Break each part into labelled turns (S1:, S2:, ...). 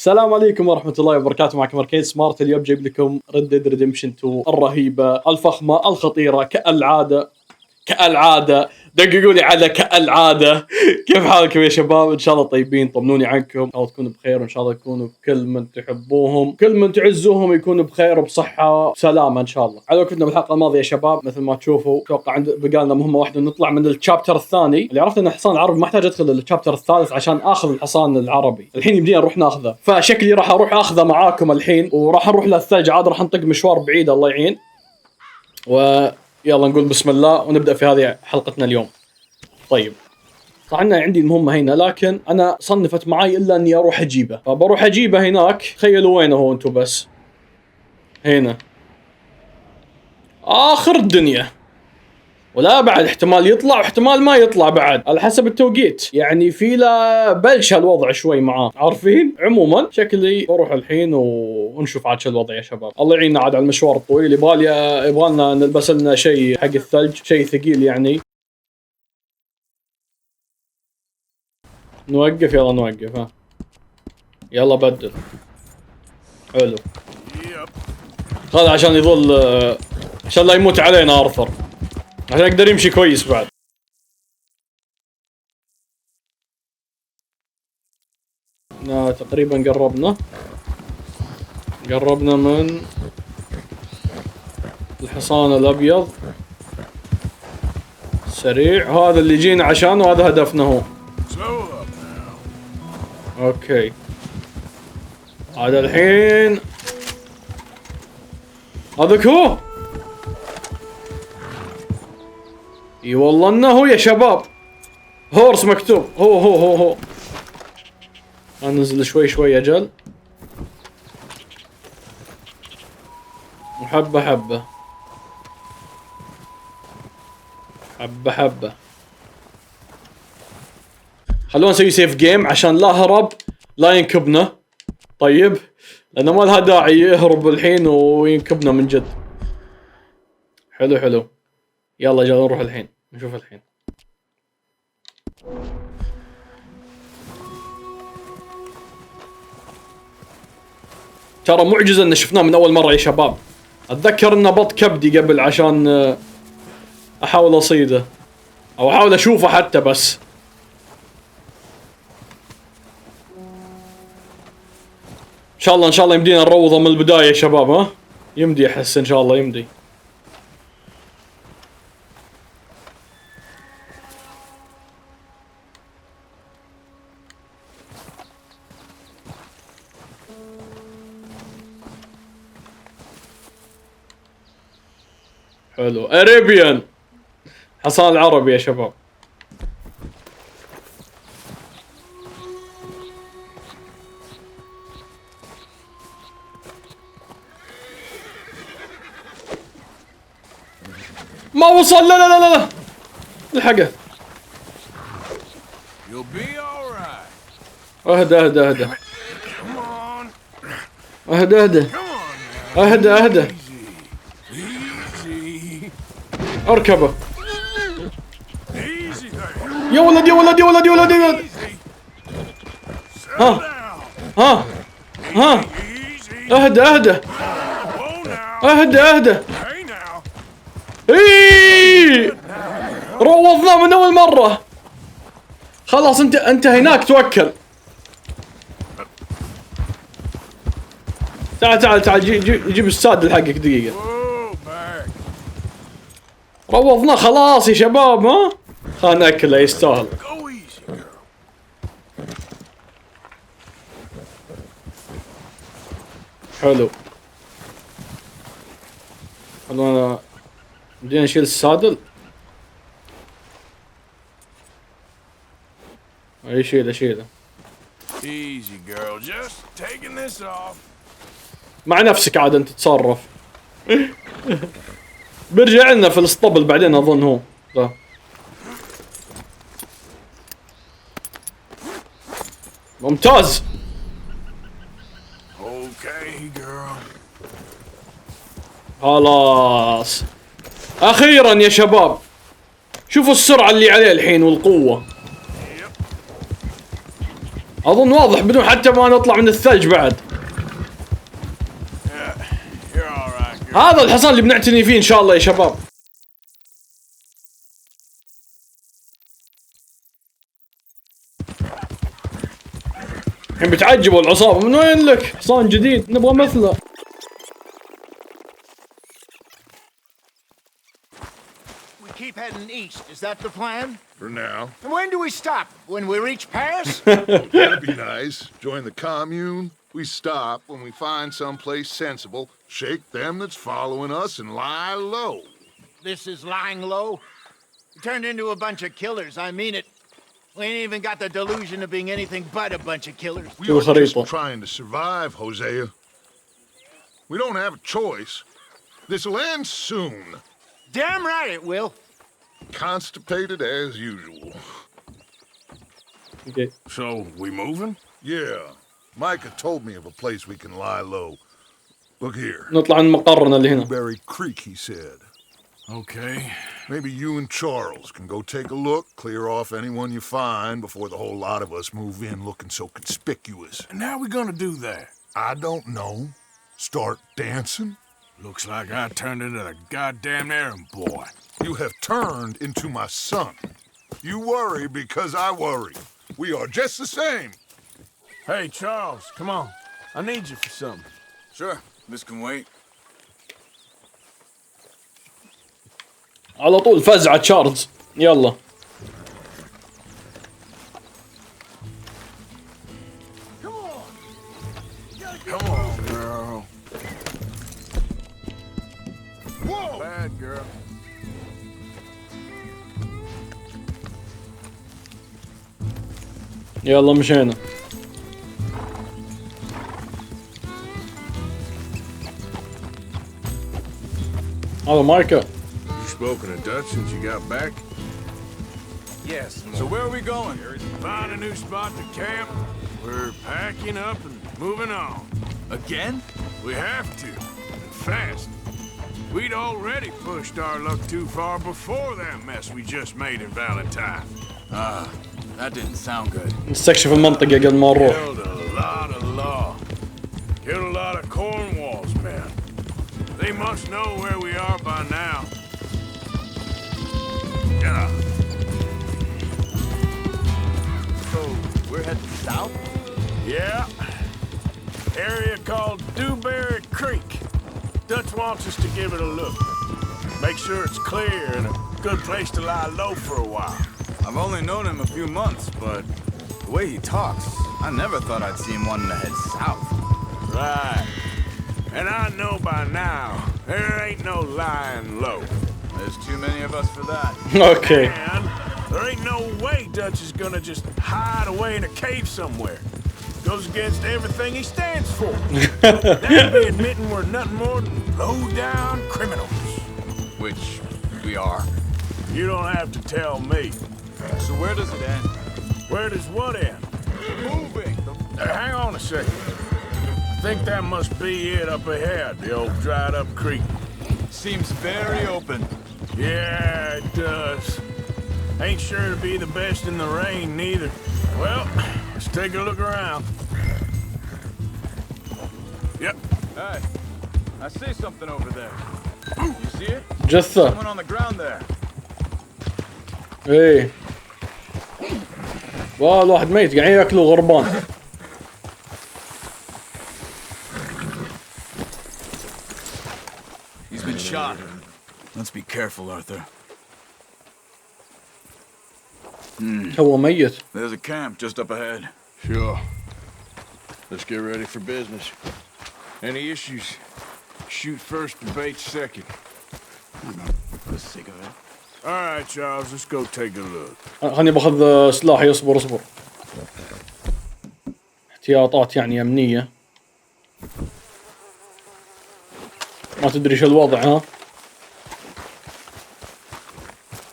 S1: السلام عليكم ورحمة الله وبركاته. معكم أركين سمارت. اليوم جايب لكم Red Dead Redemption 2 الرهيبة الفخمة الخطيرة كالعادة دققوا لي على كالعادة. كيف حالكم يا شباب؟ إن شاء الله طيبين. طمنوني عنكم، إن شاء الله تكونوا بخير، وإن شاء الله يكونوا كل من تحبوهم كل من تعزوهم يكونوا بخير وبصحة وسلامة إن شاء الله. على كنا بالحلقة الماضية يا شباب مثل ما تشوفوا أتوقع بقالنا مهمة واحدة نطلع من الشابتر الثاني. اللي عرفت إن الحصان العربي ما احتاج أدخل الشابتر الثالث عشان آخذ الحصان العربي. الحين يمدينا نروح ناخذه، فشكلي راح أروح أخذه معاكم الحين، وراح نروح للثلج عاد. راح نطق مشوار بعيد الله يعين، يلا نقول بسم الله ونبدأ في هذه حلقتنا اليوم. طيب طبعا عندي المهمة هنا، لكن أنا صنفت معي إلا أني أروح أجيبه، فبروح أجيبه هناك. تخيلوا وينه هو أنتوا، بس هنا آخر الدنيا، ولا بعد احتمال يطلع واحتمال ما يطلع بعد على حسب التوقيت. يعني في لا بلش هالوضع شوي معاه، عارفين. عموما شكلي بروح الحين ونشوف عاد شو الوضع يا شباب. الله يعيننا عاد على المشوار الطويل. يبغالنا نلبس لنا شيء حق الثلج، شيء ثقيل يعني. نوقف، يلا نوقف. ها يلا بدل. حلو، هذا عشان يظل عشان لا يموت علينا ارثر، عشان يقدر يمشي كويس بعد. تقريبا قربنا من الحصان الأبيض. سريع، هذا اللي جينا عشانه، هذا هدفنا هو. اوكي هذا الحين، هذاك هو. اي والله انه هو يا شباب. هورس مكتوب، هو. ننزل شوي اجل، وحبة حبة. خلونا نسوي سيف جيم عشان لا هرب لا ينكبنا. طيب لانه ما لها داعي يهرب الحين وينكبنا من جد. حلو. يلا جل نروح الحين نشوف الحين. ترى معجزة ان شفناه من اول مرة يا شباب. اتذكر انه بط كبدي قبل عشان احاول اصيده او احاول اشوفه حتى، بس ان شاء الله يمدينا نروضه من البداية يا شباب. ها يمدي، احس ان شاء الله يمدي. حلو، اريبيان حصان العربي يا شباب. ما وصل، لا الحقه. اهدى اركبه. يا ولد ها اهدى. روضنا من اول مرة. خلاص انت هناك توكل. تعال جيب السادل حقك دقيقة. روضنا خلاص يا شباب. ها خلنا ناكله، يستاهل. حلو. خلونا بدينا نشيل السادل. شيله مع نفسك عاد، انت تتصرف. بيرجع لنا في الاسطبل بعدين اظن هو. ممتاز. خلاص اخيرا يا شباب، شوفوا السرعة اللي عليه الحين والقوة. اظن واضح بدون حتى ما نطلع من الثلج بعد. هذا الحصان اللي بنعتني فيه ان شاء الله يا شباب. الحين بتعجبوا العصابة، من وين لك حصان جديد نبغى مثله.
S2: Keep heading east. Is that the plan?
S3: For now.
S2: And when do we stop? When we reach Paris?
S3: That'd be nice. Join the commune. We stop when we find someplace sensible, shake them that's following us, and lie low.
S2: This is lying low? We turned into a bunch of killers. I mean it. We ain't even got the delusion of being anything but a bunch of killers.
S3: We are just trying to survive, Hosea. We don't have a choice. This'll end soon.
S2: Damn right it will.
S3: Constipated as usual.
S1: Okay.
S3: So, we moving? Yeah. Micah told me of a place we can lie low. Look here.
S1: نطلع عن مقرنا اللي هنا.
S3: Blueberry Creek, he said. Okay. Maybe you and Charles can go take a look, clear off anyone you find before the whole lot of us move in looking so conspicuous.
S4: And how are we gonna do that?
S3: I don't know. Start dancing?
S4: Looks like I turned into the goddamn errand boy.
S3: You have turned into my son. You worry because I worry. We are just the same.
S4: Hey, Charles, come on. I need you for something.
S5: Sure, this can wait.
S1: على طول فزعة تشارلز. يلا.
S4: Come on, girl. Whoa! Bad girl.
S1: يلا مشينا. هذا مايكا.
S4: You spoken a Dutch since you got back?
S5: Yes. So where are we going?
S4: Find a new spot to camp. We're packing up and moving on.
S5: Again?
S4: We have to. And fast. We'd already pushed our luck too far before that mess we just made in Valentine.
S5: That didn't sound good.
S1: نستكشف المنطقة قبل ما نروح.
S4: Killed a lot of law. Killed a lot of Cornwall's men. They must know where we are by now. Yeah.
S5: So we're heading south?
S4: Yeah. Area called Dewberry Creek. Dutch wants us to give it a look. Make sure it's clear and a good place to lie low for a while.
S5: I've only known him a few months, but the way he talks, I never thought I'd see him wanting to head south.
S4: Right. And I know by now, there ain't no lying low.
S5: There's too many of us for that.
S1: Okay.
S4: And there ain't no way Dutch is gonna just hide away in a cave somewhere. Goes against everything he stands for. That'd be admitting we're nothing more than low-down criminals.
S5: Which we are.
S4: You don't have to tell me.
S5: So where does it end?
S4: Where does what end?
S5: Moving.
S4: Hang on a second. I think that must be it up ahead, the old dried-up creek.
S5: Seems very open.
S4: Yeah, it does. Ain't sure to be the best in the rain, neither. Well, let's take a look around. Yep.
S5: Hey, I see something over there. You see it?
S1: جثة.
S5: Someone on the ground there.
S1: ايه. والواحد ميت قاعدين ياكلوا غربان.
S5: He's been shot. Let's be careful, Arthur.
S1: هو ميت.
S5: There's a camp just up ahead.
S4: Sure. Let's get ready for business. Any issues? Shoot first, debate second.
S5: For the sake of it.
S4: All right, Charles, let's go take a look.
S1: خلني باخذ سلاحي. اصبر اصبر. احتياطات يعني امنية. ما تدري شو الوضع ها؟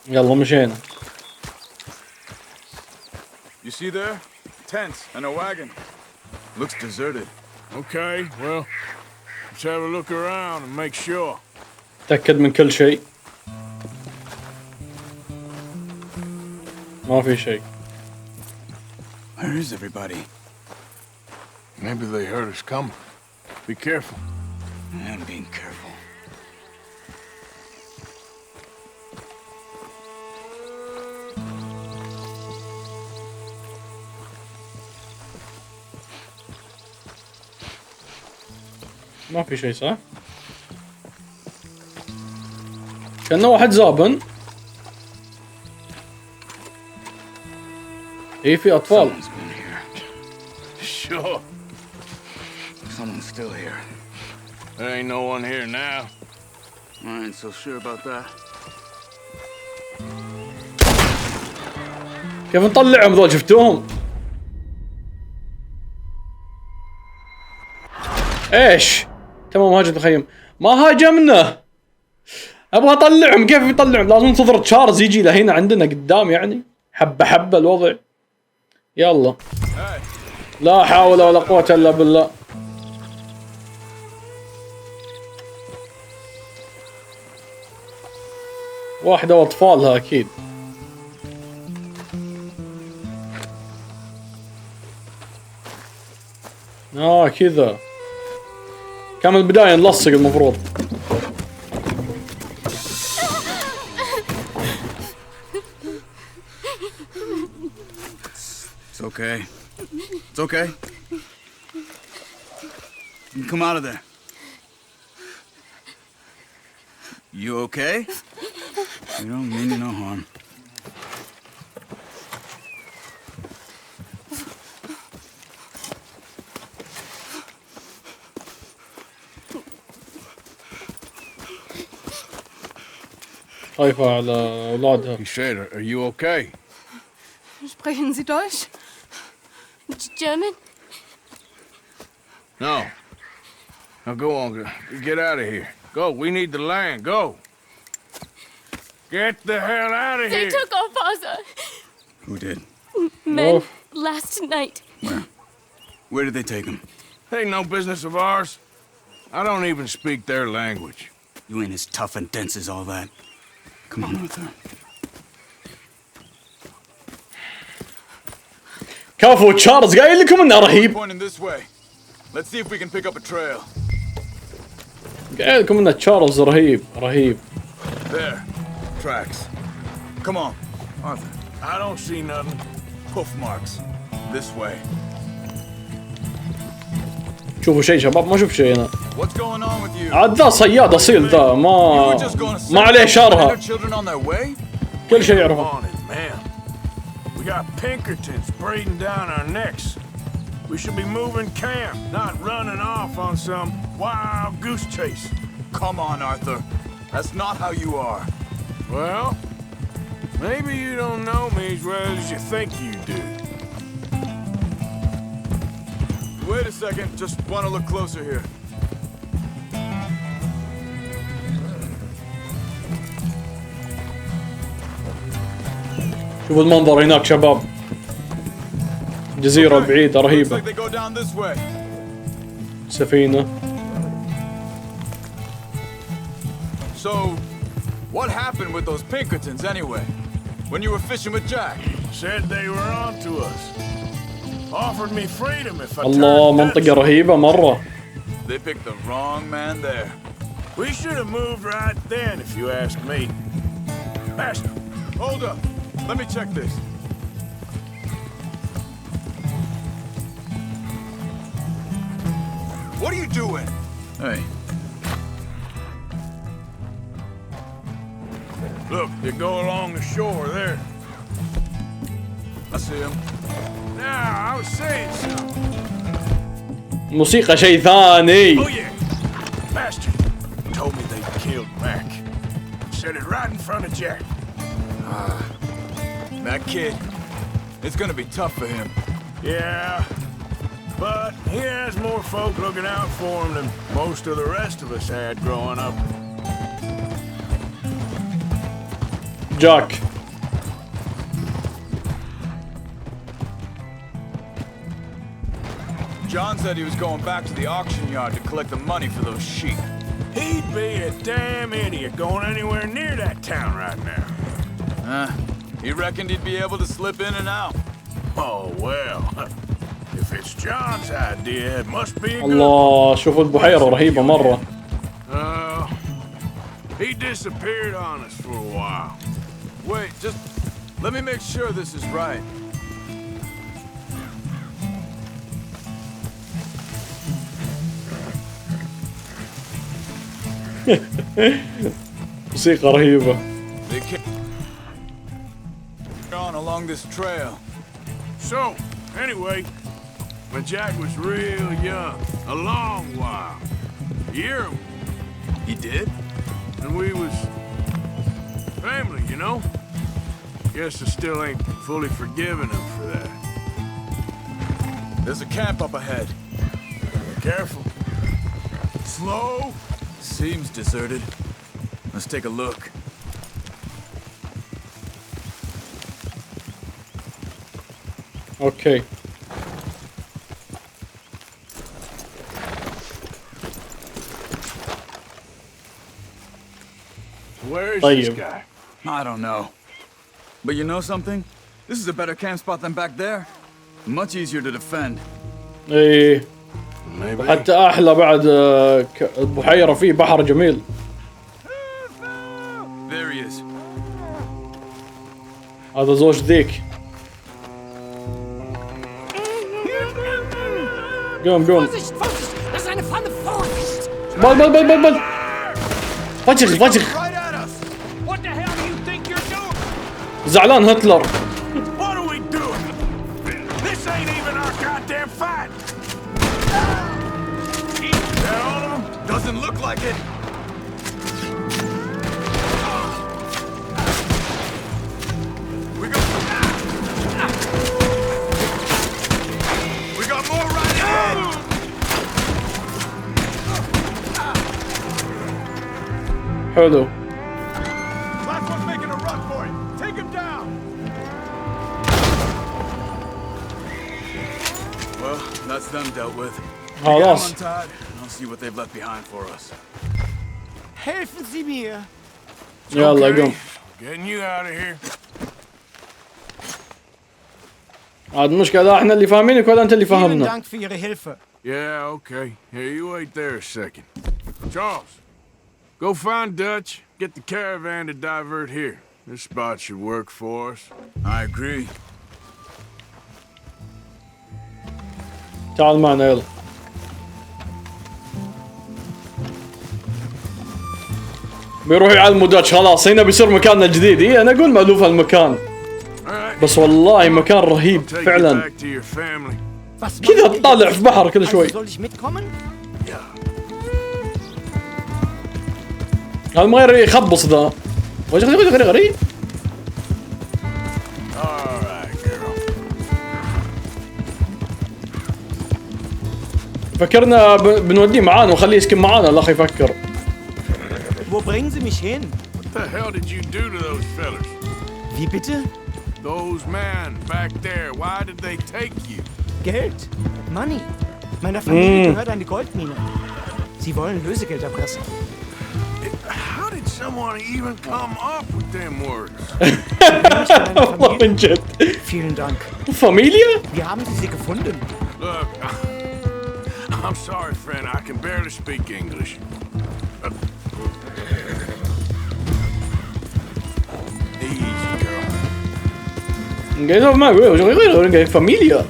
S1: يلا مشينا.
S5: You see there? tents and a wagon. Looks deserted.
S4: Okay, well, let's have a look around and make sure.
S1: تأكد من كل شيء. ما في شيء.
S5: Where is everybody?
S4: Maybe they heard us coming. Be careful.
S5: I'm being careful.
S1: ما في شيء صح؟ كأنه واحد زابن. إيه في أطفال.
S5: Someone's been here.
S4: Sure.
S5: Someone's still here.
S4: There ain't no one here now.
S5: I ain't so sure about that.
S1: كيف نطلعهم ذول شفتوهم؟ ايش؟ تمام هاجم الخيم. ما هاجمنا. ابغى اطلعهم. كيف يطلعهم؟ لازم ننتظر تشارلز يجي لهنا عندنا قدام يعني. حبة حبة الوضع. يلا. لا حول ولا قوة الا بالله. واحدة واطفالها اكيد. كذا. كان من البداية نلصق المفروض.
S5: It's okay. It's okay. You come out of there. You okay? You don't mean no harm.
S1: خايفة على أولادها.
S4: He said, are you okay?
S6: Sprechen Sie Deutsch? German?
S4: No. Now go on, get out of here. Go, we need the land, go. Get the hell out of
S6: They
S4: here.
S6: took our father.
S5: Who did?
S6: Men
S1: Oh.
S6: last night.
S5: Where? Where did they take him?
S4: Ain't no business of ours. I don't even speak their language.
S5: You ain't as tough and dense as all that. Come on, Arthur.
S1: كفو تشارلز قايل لكم انه رهيب.
S5: Pointing this way. Let's see if we can pick up a trail.
S1: قايل لكم انه تشارلز رهيب رهيب.
S5: There. Tracks. Come on, Arthur.
S4: I don't see nothing.
S5: Hoof marks. This way.
S1: شوفوا شيء شباب ما اشوف شيء انا.
S5: What's going on with you?
S1: عاد ذا صياد اصيل ذا ما عليه شرها. كل شيء يعرفه.
S4: We got Pinkertons breathing down our necks. We should be moving camp, not running off on some wild goose chase.
S5: Come on, Arthur. That's not how you are.
S4: Well, maybe you don't know me as well as you think you do.
S5: Wait a second. Just want to look closer here.
S1: شوفوا المنظر هناك شباب. جزيرة بعيدة رهيبة. سفينة.
S5: So, what happened with those Pinkertons anyway? When you were fishing with Jack?
S4: Said they were on to us. Offered me freedom if I
S1: الله منطقة رهيبة مرة.
S5: They picked the wrong man there.
S4: We should have moved right then if you ask me. Master,
S5: hold up. Let me check this. What are you doing? Hey.
S4: Look, they go along the shore there.
S5: I see him.
S4: Now, I was saying something.
S1: موسيقى شيء ثاني.
S4: Oh yeah. Master told me they killed Mac. Said it right in front of Jack.
S5: That kid, it's gonna be tough for him.
S4: Yeah, but he has more folk looking out for him than most of the rest of us had growing up.
S1: جاك.
S5: John said he was going back to the auction yard to collect the money for those sheep.
S4: He'd be a damn idiot going anywhere near that town right now.
S5: He reckoned he'd be able to slip in and out.
S4: Oh, well. If it's John's idea, it must be a good
S1: الله شوفوا البحيرة رهيبة مرة.
S4: He disappeared on us for a while.
S5: Wait, just let me make sure this is right.
S1: موسيقى رهيبة.
S5: They came on along this trail.
S4: So, anyway, when Jack was real young, a long while, a year,
S5: He did?
S4: and we was family, you know? Guess I still ain't fully forgiven him for that.
S5: There's a camp up ahead.
S4: Careful. Slow.
S5: Seems deserted. Let's take a look.
S1: اوكي.
S4: Where's
S1: طيب.
S4: this guy?
S5: I don't know. But you know something? This is a better camp spot than back there. Much easier to defend.
S1: ايه
S4: Maybe.
S1: حتى احلى بعد البحيرة فيه بحر جميل.
S5: There he is.
S1: هذا زوج ذيك. قوم قوم.
S6: Vorsicht, Vorsicht! Das ist eine Pfanne! Vorsicht!
S1: بل بل بل بل بل. فجر فجر.
S5: Right at us!
S4: What the hell do you think you're doing?
S1: زعلان هتلر.
S4: What are we doing? This ain't even our goddamn fight. Is that all of them?
S5: Doesn't look like it. We got more right ahead.
S1: حلو.
S4: Last one's making a run for it. Take him down.
S5: Well, that's them dealt with.
S1: خلاص.
S5: Get them untied, and I'll see what they've left behind for us.
S2: Helfen Sie mir.
S1: يلا قوم.
S4: Getting you out of here.
S1: عاد المشكلة احنا اللي فاهمينك ولا انت اللي
S2: Vielen
S1: فاهمنا.
S2: Dank für Ihre Hilfe.
S4: Yeah, okay. Here, you wait there a second. Charles, go find Dutch. Get the caravan to divert here. This spot should work for us.
S5: I agree.
S1: تعال معنا يلا. بيروح يعلموا داتش خلاص هنا بيصير مكاننا الجديد. اي انا اقول مألوف هالمكان.
S4: All right.
S1: بس والله مكان رهيب
S4: Take you
S1: فعلا.
S4: back to your family.
S2: Was
S1: كذا
S2: wollt ihr
S1: تطالع
S2: jetzt?
S1: في بحر كل شوي.
S2: Also soll ich mitkommen?
S1: هذا ما غير يخبص ذا. غريب.
S4: All right, girl.
S1: فكرنا بنوديه معانا ونخليه يسكن معانا. الاخ يفكر.
S2: Wo bringen Sie mich hin?
S4: What the hell did you do to those fellas?
S2: Wie bitte?
S4: Those men back there, why did they take you?
S2: Geld. Money. Meiner Familie gehört eine Goldmine. Sie wollen Lösegeld erpressen.
S4: How did someone even come up with them words?
S1: والله من جد.
S2: Vielen Dank.
S1: فاميليا؟
S2: Wie haben Sie sie gefunden?
S4: Look, I'm sorry, friend. I can barely speak English. Easy, girl.
S1: قاعد ما غير فاميليا.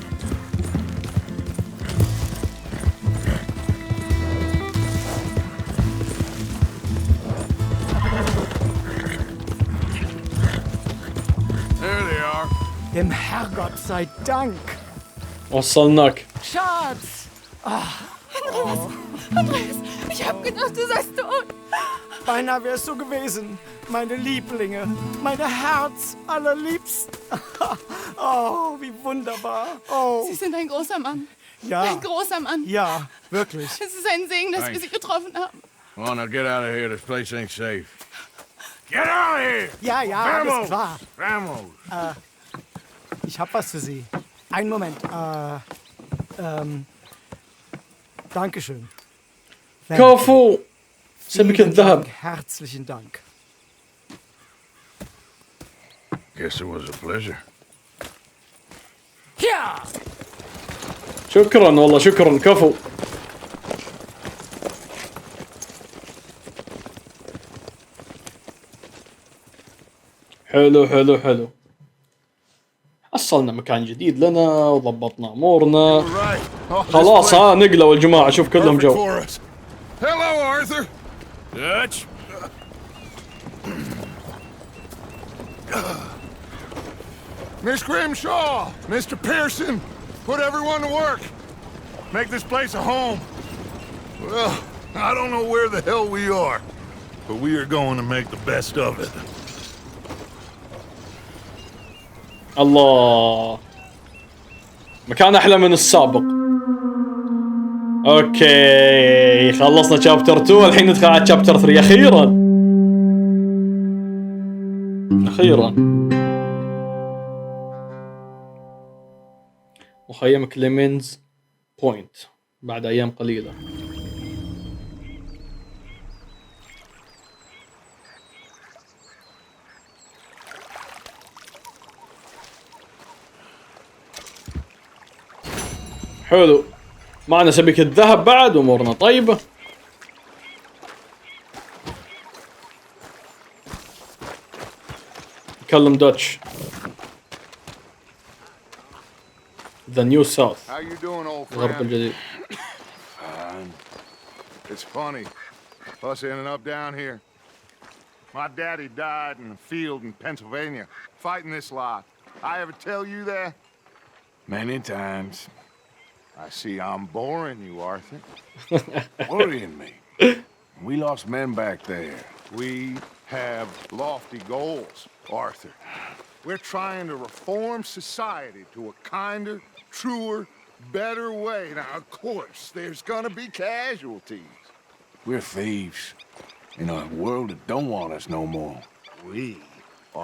S4: There they are.
S2: Dem Herrgott sei Dank.
S1: وصلناك.
S2: Schatz.
S6: Andreas, ich hab gedacht, du seist tot.
S2: Beinahe wärst du gewesen. Meine Lieblinge. Meine Herz allerliebsten. Oh, wie wunderbar. Oh.
S6: Sie sind ein großer Mann.
S2: Ja.
S6: Ein großer Mann.
S2: Ja, wirklich.
S6: Es ist ein Segen, dass wir
S4: Thanks.
S6: Sie getroffen haben.
S4: Come on, now get out of here. This place ain't safe. Get out of here!
S2: Ja, ja, alles klar.
S4: Vamos!
S2: Ich hab was für Sie. Einen Moment.
S7: Dankeschön.
S1: كفو. سبك الذهب.
S7: Herzlichen Dank.
S4: Guess it was a pleasure.
S1: شكرا والله شكرا كفو. حلو حلو حلو. حصلنا مكان جديد لنا وضبطنا امورنا. خلاص ها نقلوا الجماعة شوف كلهم جو.
S3: Hello, Arthur.
S4: Dutch?
S3: Miss Grimshaw, Mr. Pearson, put everyone to work. Make this place a home. Well, I don't know where the hell we are, but we are going to make the best of it.
S1: الله مكان احلى من السابق. اوكي خلصنا شابتر 2 الحين ندخل على شابتر 3 اخيرا اخيرا. مخيم كليمنز بوينت بعد ايام قليله. حلو معنا سبيك الذهب بعد امورنا طيبه. نكلم دوتش. The New South.
S3: How you doing, old
S1: الغرب
S3: friend?
S1: الجديد.
S3: It's funny, us ending up down here. My daddy died in the field in Pennsylvania, fighting this lot. I ever tell you that?
S4: Many times.
S3: I see I'm boring you, Arthur.
S4: Worrying me. We lost men back there.
S3: We have lofty goals, Arthur. We're trying to reform society to a kinder, truer, better way. Now, of course, there's gonna be casualties.
S4: We're thieves in a world that don't want us no more.
S3: We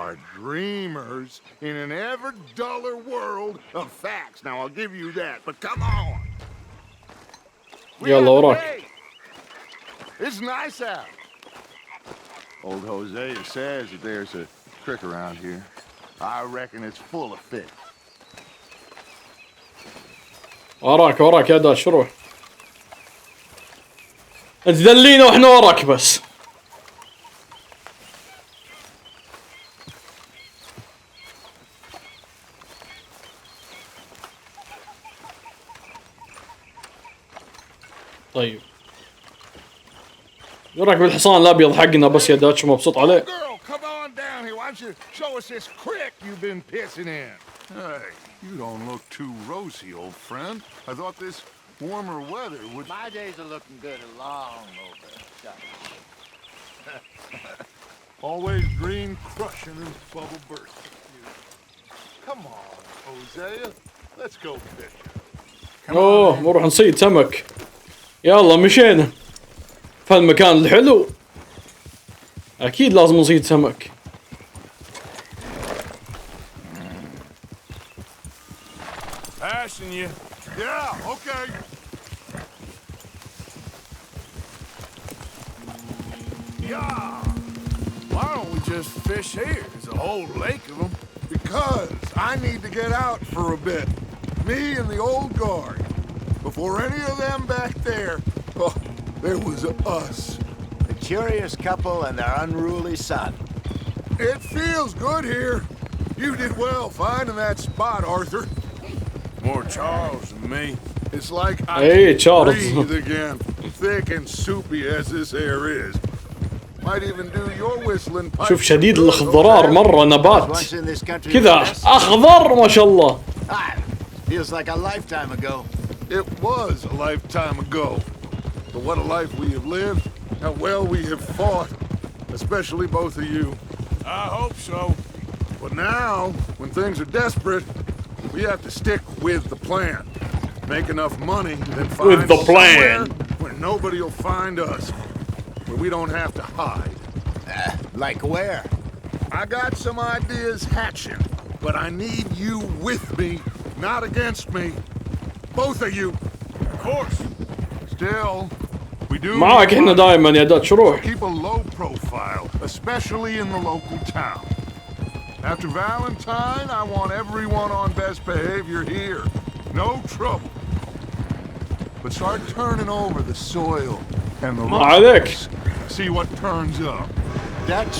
S3: are dreamers in an ever duller world of facts. Now, I'll give you that, but come on. We
S1: يلا
S3: have a
S1: وراك.
S3: date. It's nice out. Old Hosea says that there's a creek around here. I reckon it's full of fish.
S1: وراك وراك يا داش روح. تذلينا واحنا وراك بس. طيب وراك بالحصان الأبيض حقنا بس يا داتش مبسوط عليه.
S3: Girl, come on down here. Why don't you show us this creek you've been pissing in? Hey, you don't look too rosy, old friend. I thought this warmer weather would...
S2: My days are looking good along over.
S3: Always green crushing and bubble bursting. Come on, Hosea. Let's go fishing.
S1: اوه نروح نصيد سمك. يلا مشينا في المكان الحلو. اكيد لازم نصيد سمك.
S4: Passing you.
S3: Yeah, okay.
S4: Yeah. Why don't we just fish here? There's a whole lake of them.
S3: Because I need to get out for a bit. Me and the old guard. Before any of them back there, oh, there was us.
S2: A curious couple and their unruly son.
S3: It feels good here. You did well finding that spot, Arthur.
S4: More Charles than me.
S3: It's like I
S1: Hey,
S3: can
S1: Charles.
S3: breathe again. Thick and soupy as this air is. Might even do your whistling pipe.
S1: شوف شديد الاخضرار مرة نبات
S2: Once in this country
S1: كذا
S2: with this?
S1: اخضر ما شاء الله.
S2: Ah, feels like a lifetime ago.
S3: It was a lifetime ago. But what a life we have lived. How well we have fought. Especially both of you.
S4: I hope so.
S3: But now, when things are desperate, we have to stick with the plan. Make enough money, then find
S1: With the plan.
S3: somewhere where nobody will find us. Where we don't have to hide.
S2: Like where?
S3: I got some ideas hatching, but I need you with me, not against me. Both of you.
S4: Of course.
S3: Still, we do
S1: معاك احنا دائما يا داتش روح.
S3: keep a low profile, especially in the local town. After Valentine, I want everyone on best behavior here. No trouble. But start turning over the soil and the
S1: عليك.
S3: rocks. See what turns up.
S2: Dutch,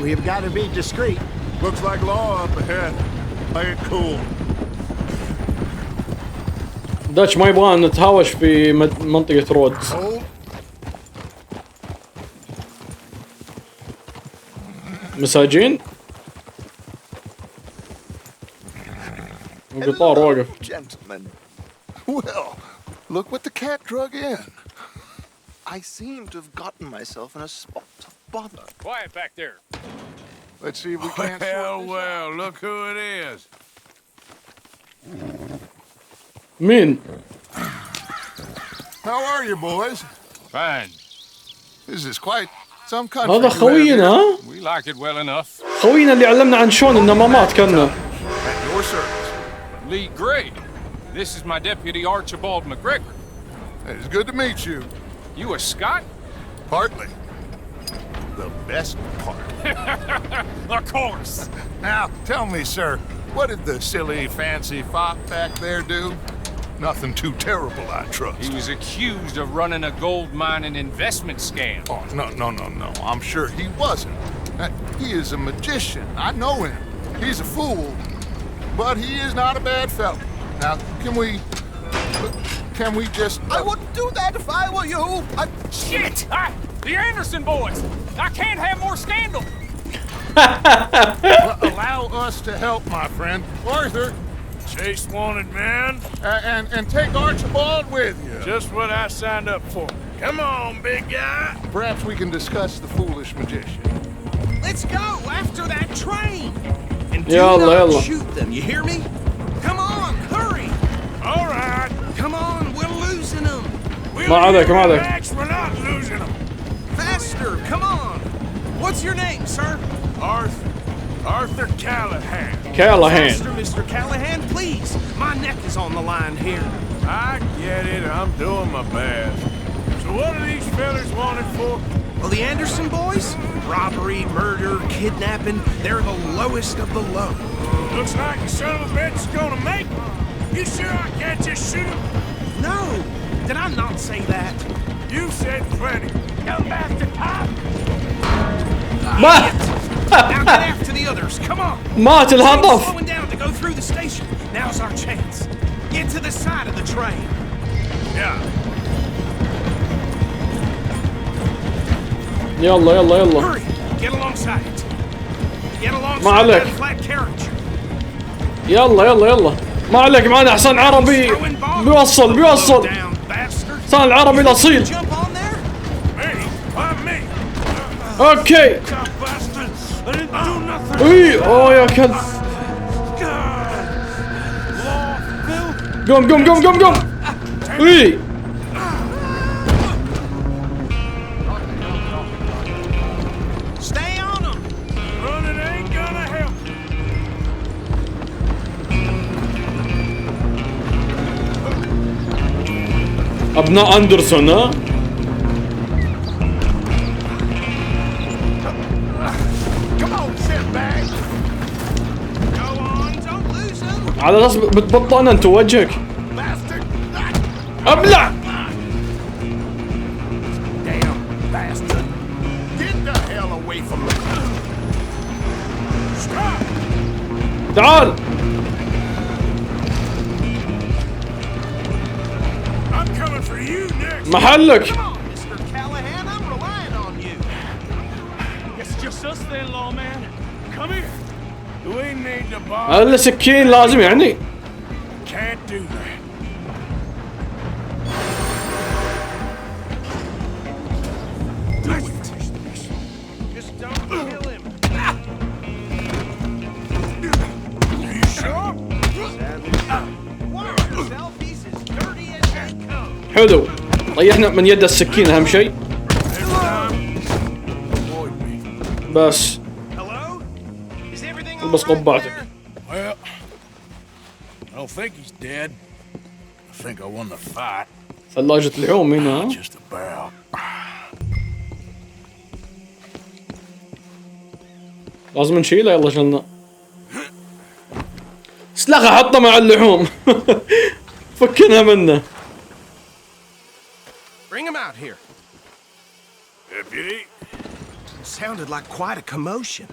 S2: we've got to be discreet.
S3: Looks like law up ahead. Play it cool.
S1: داتش ما يبغى نتهاوش في منطقة رودز.
S3: Hold.
S1: مساجين. القطار واقف.
S3: Gentlemen. Well, look what the cat drug in.
S7: I seem to have gotten myself in a spot of bother.
S4: Quiet back there.
S3: Let's see if we can't sort this
S4: Well, look who it is.
S1: مين؟
S3: How are you, boys?
S4: Fine.
S3: This is quite some country.
S1: هذا خوينا ها؟
S4: We like it well enough.
S1: خوينا اللي علمنا عن شلون انه ما مات كنا.
S3: At your service.
S4: Lee Gray. This is my deputy Archibald McGregor.
S3: It's good to meet you.
S4: You a Scot?
S3: Partly. The best part.
S4: Of course.
S3: Now, tell me, sir, what did the silly, fancy fop back there do? Nothing too terrible, I trust.
S4: He was accused of running a gold mining investment scam.
S3: Oh, no. I'm sure he wasn't. He is a magician. I know him. He's a fool. But he is not a bad fellow. Now, can we just...
S7: I wouldn't do that if I were you.
S4: Shit! The Anderson boys! I can't have more scandal!
S3: allow us to help, my friend. Arthur,
S4: Chase wanted man.
S3: and take Archibald with you.
S4: Just what I signed up for. Come on, big guy.
S3: Perhaps we can discuss the foolish magician.
S8: Let's go after that train. And do
S1: يلا
S8: not
S1: يلا.
S8: shoot them, you hear me? Come on, hurry.
S4: All right.
S8: Come on, we're losing them.
S4: We'll
S1: ما عليك ما عليك.
S4: relax, we're not losing them.
S8: Faster, come on. What's your name, sir?
S4: Arthur Callahan.
S1: Callahan.
S8: Faster, Mr. Callahan, please. My neck is on the line here.
S4: I get it. I'm doing my best. So what are these fellas wanted for?
S8: Well, the Anderson boys? Robbery, murder, kidnapping. They're the lowest of the low.
S4: Looks like the son of a bitch is gonna make me. You sure I can't just shoot him?
S8: No, did I not say that?
S4: You said plenty. Come back to top.
S1: ما
S8: Now get after the others, come on.
S1: مات الهطف.
S8: Slowing down to go through the station. Now's our chance. Get to the side of the train.
S4: Yeah.
S1: يلا.
S8: Hurry, get alongside it. Get
S1: ما
S8: alongside
S1: عليك.
S8: that flat carriage.
S1: يلا. ما عليك معنا حصان عربي بيوصل.
S8: Down, bastard.
S1: حصان العربي الأصيل.
S8: Jump on there.
S4: Me? Why me?
S1: اوكي.
S4: Top bastard. I didn't do nothing.
S1: اي اوه يا كلب. قوم. اي.
S8: Stay on them.
S4: Running ain't gonna help.
S1: ابناء اندرسون ها.
S3: Come on, shitbag.
S8: Go on, don't lose them.
S1: على اساس بتبطئنا انت وجهك.
S3: Bastard.
S1: ابلع.
S3: Damn bastard. Get the hell away from me. Stop.
S1: تعال.
S4: I'm coming for you next.
S1: محلك.
S8: Come on, Mr. Callahan, I'm relying on you.
S4: It's just us then, lawman. Come here. Do we need to bother?
S1: هذا سكين لازم يعني.
S4: Can't do that.
S8: Do it. Just don't kill him.
S4: Are you sure?
S8: Watch yourself, he's as dirty as they come.
S1: حلو. طيحنا من يد السكين اهم شيء.
S4: Next time, avoid me.
S1: بس
S8: Hello? Is everything all
S1: البس
S8: right
S1: قبعتك.
S8: there?
S4: Well, I don't think he's dead. I think I won the fight.
S1: ثلاجة لحوم هنا.
S4: Just about.
S1: لازم نشيله. يلا شلنا. سلاح احطه مع اللحوم. فكنا منه.
S8: Bring him out here.
S4: Deputy,
S8: Sounded like quite a commotion.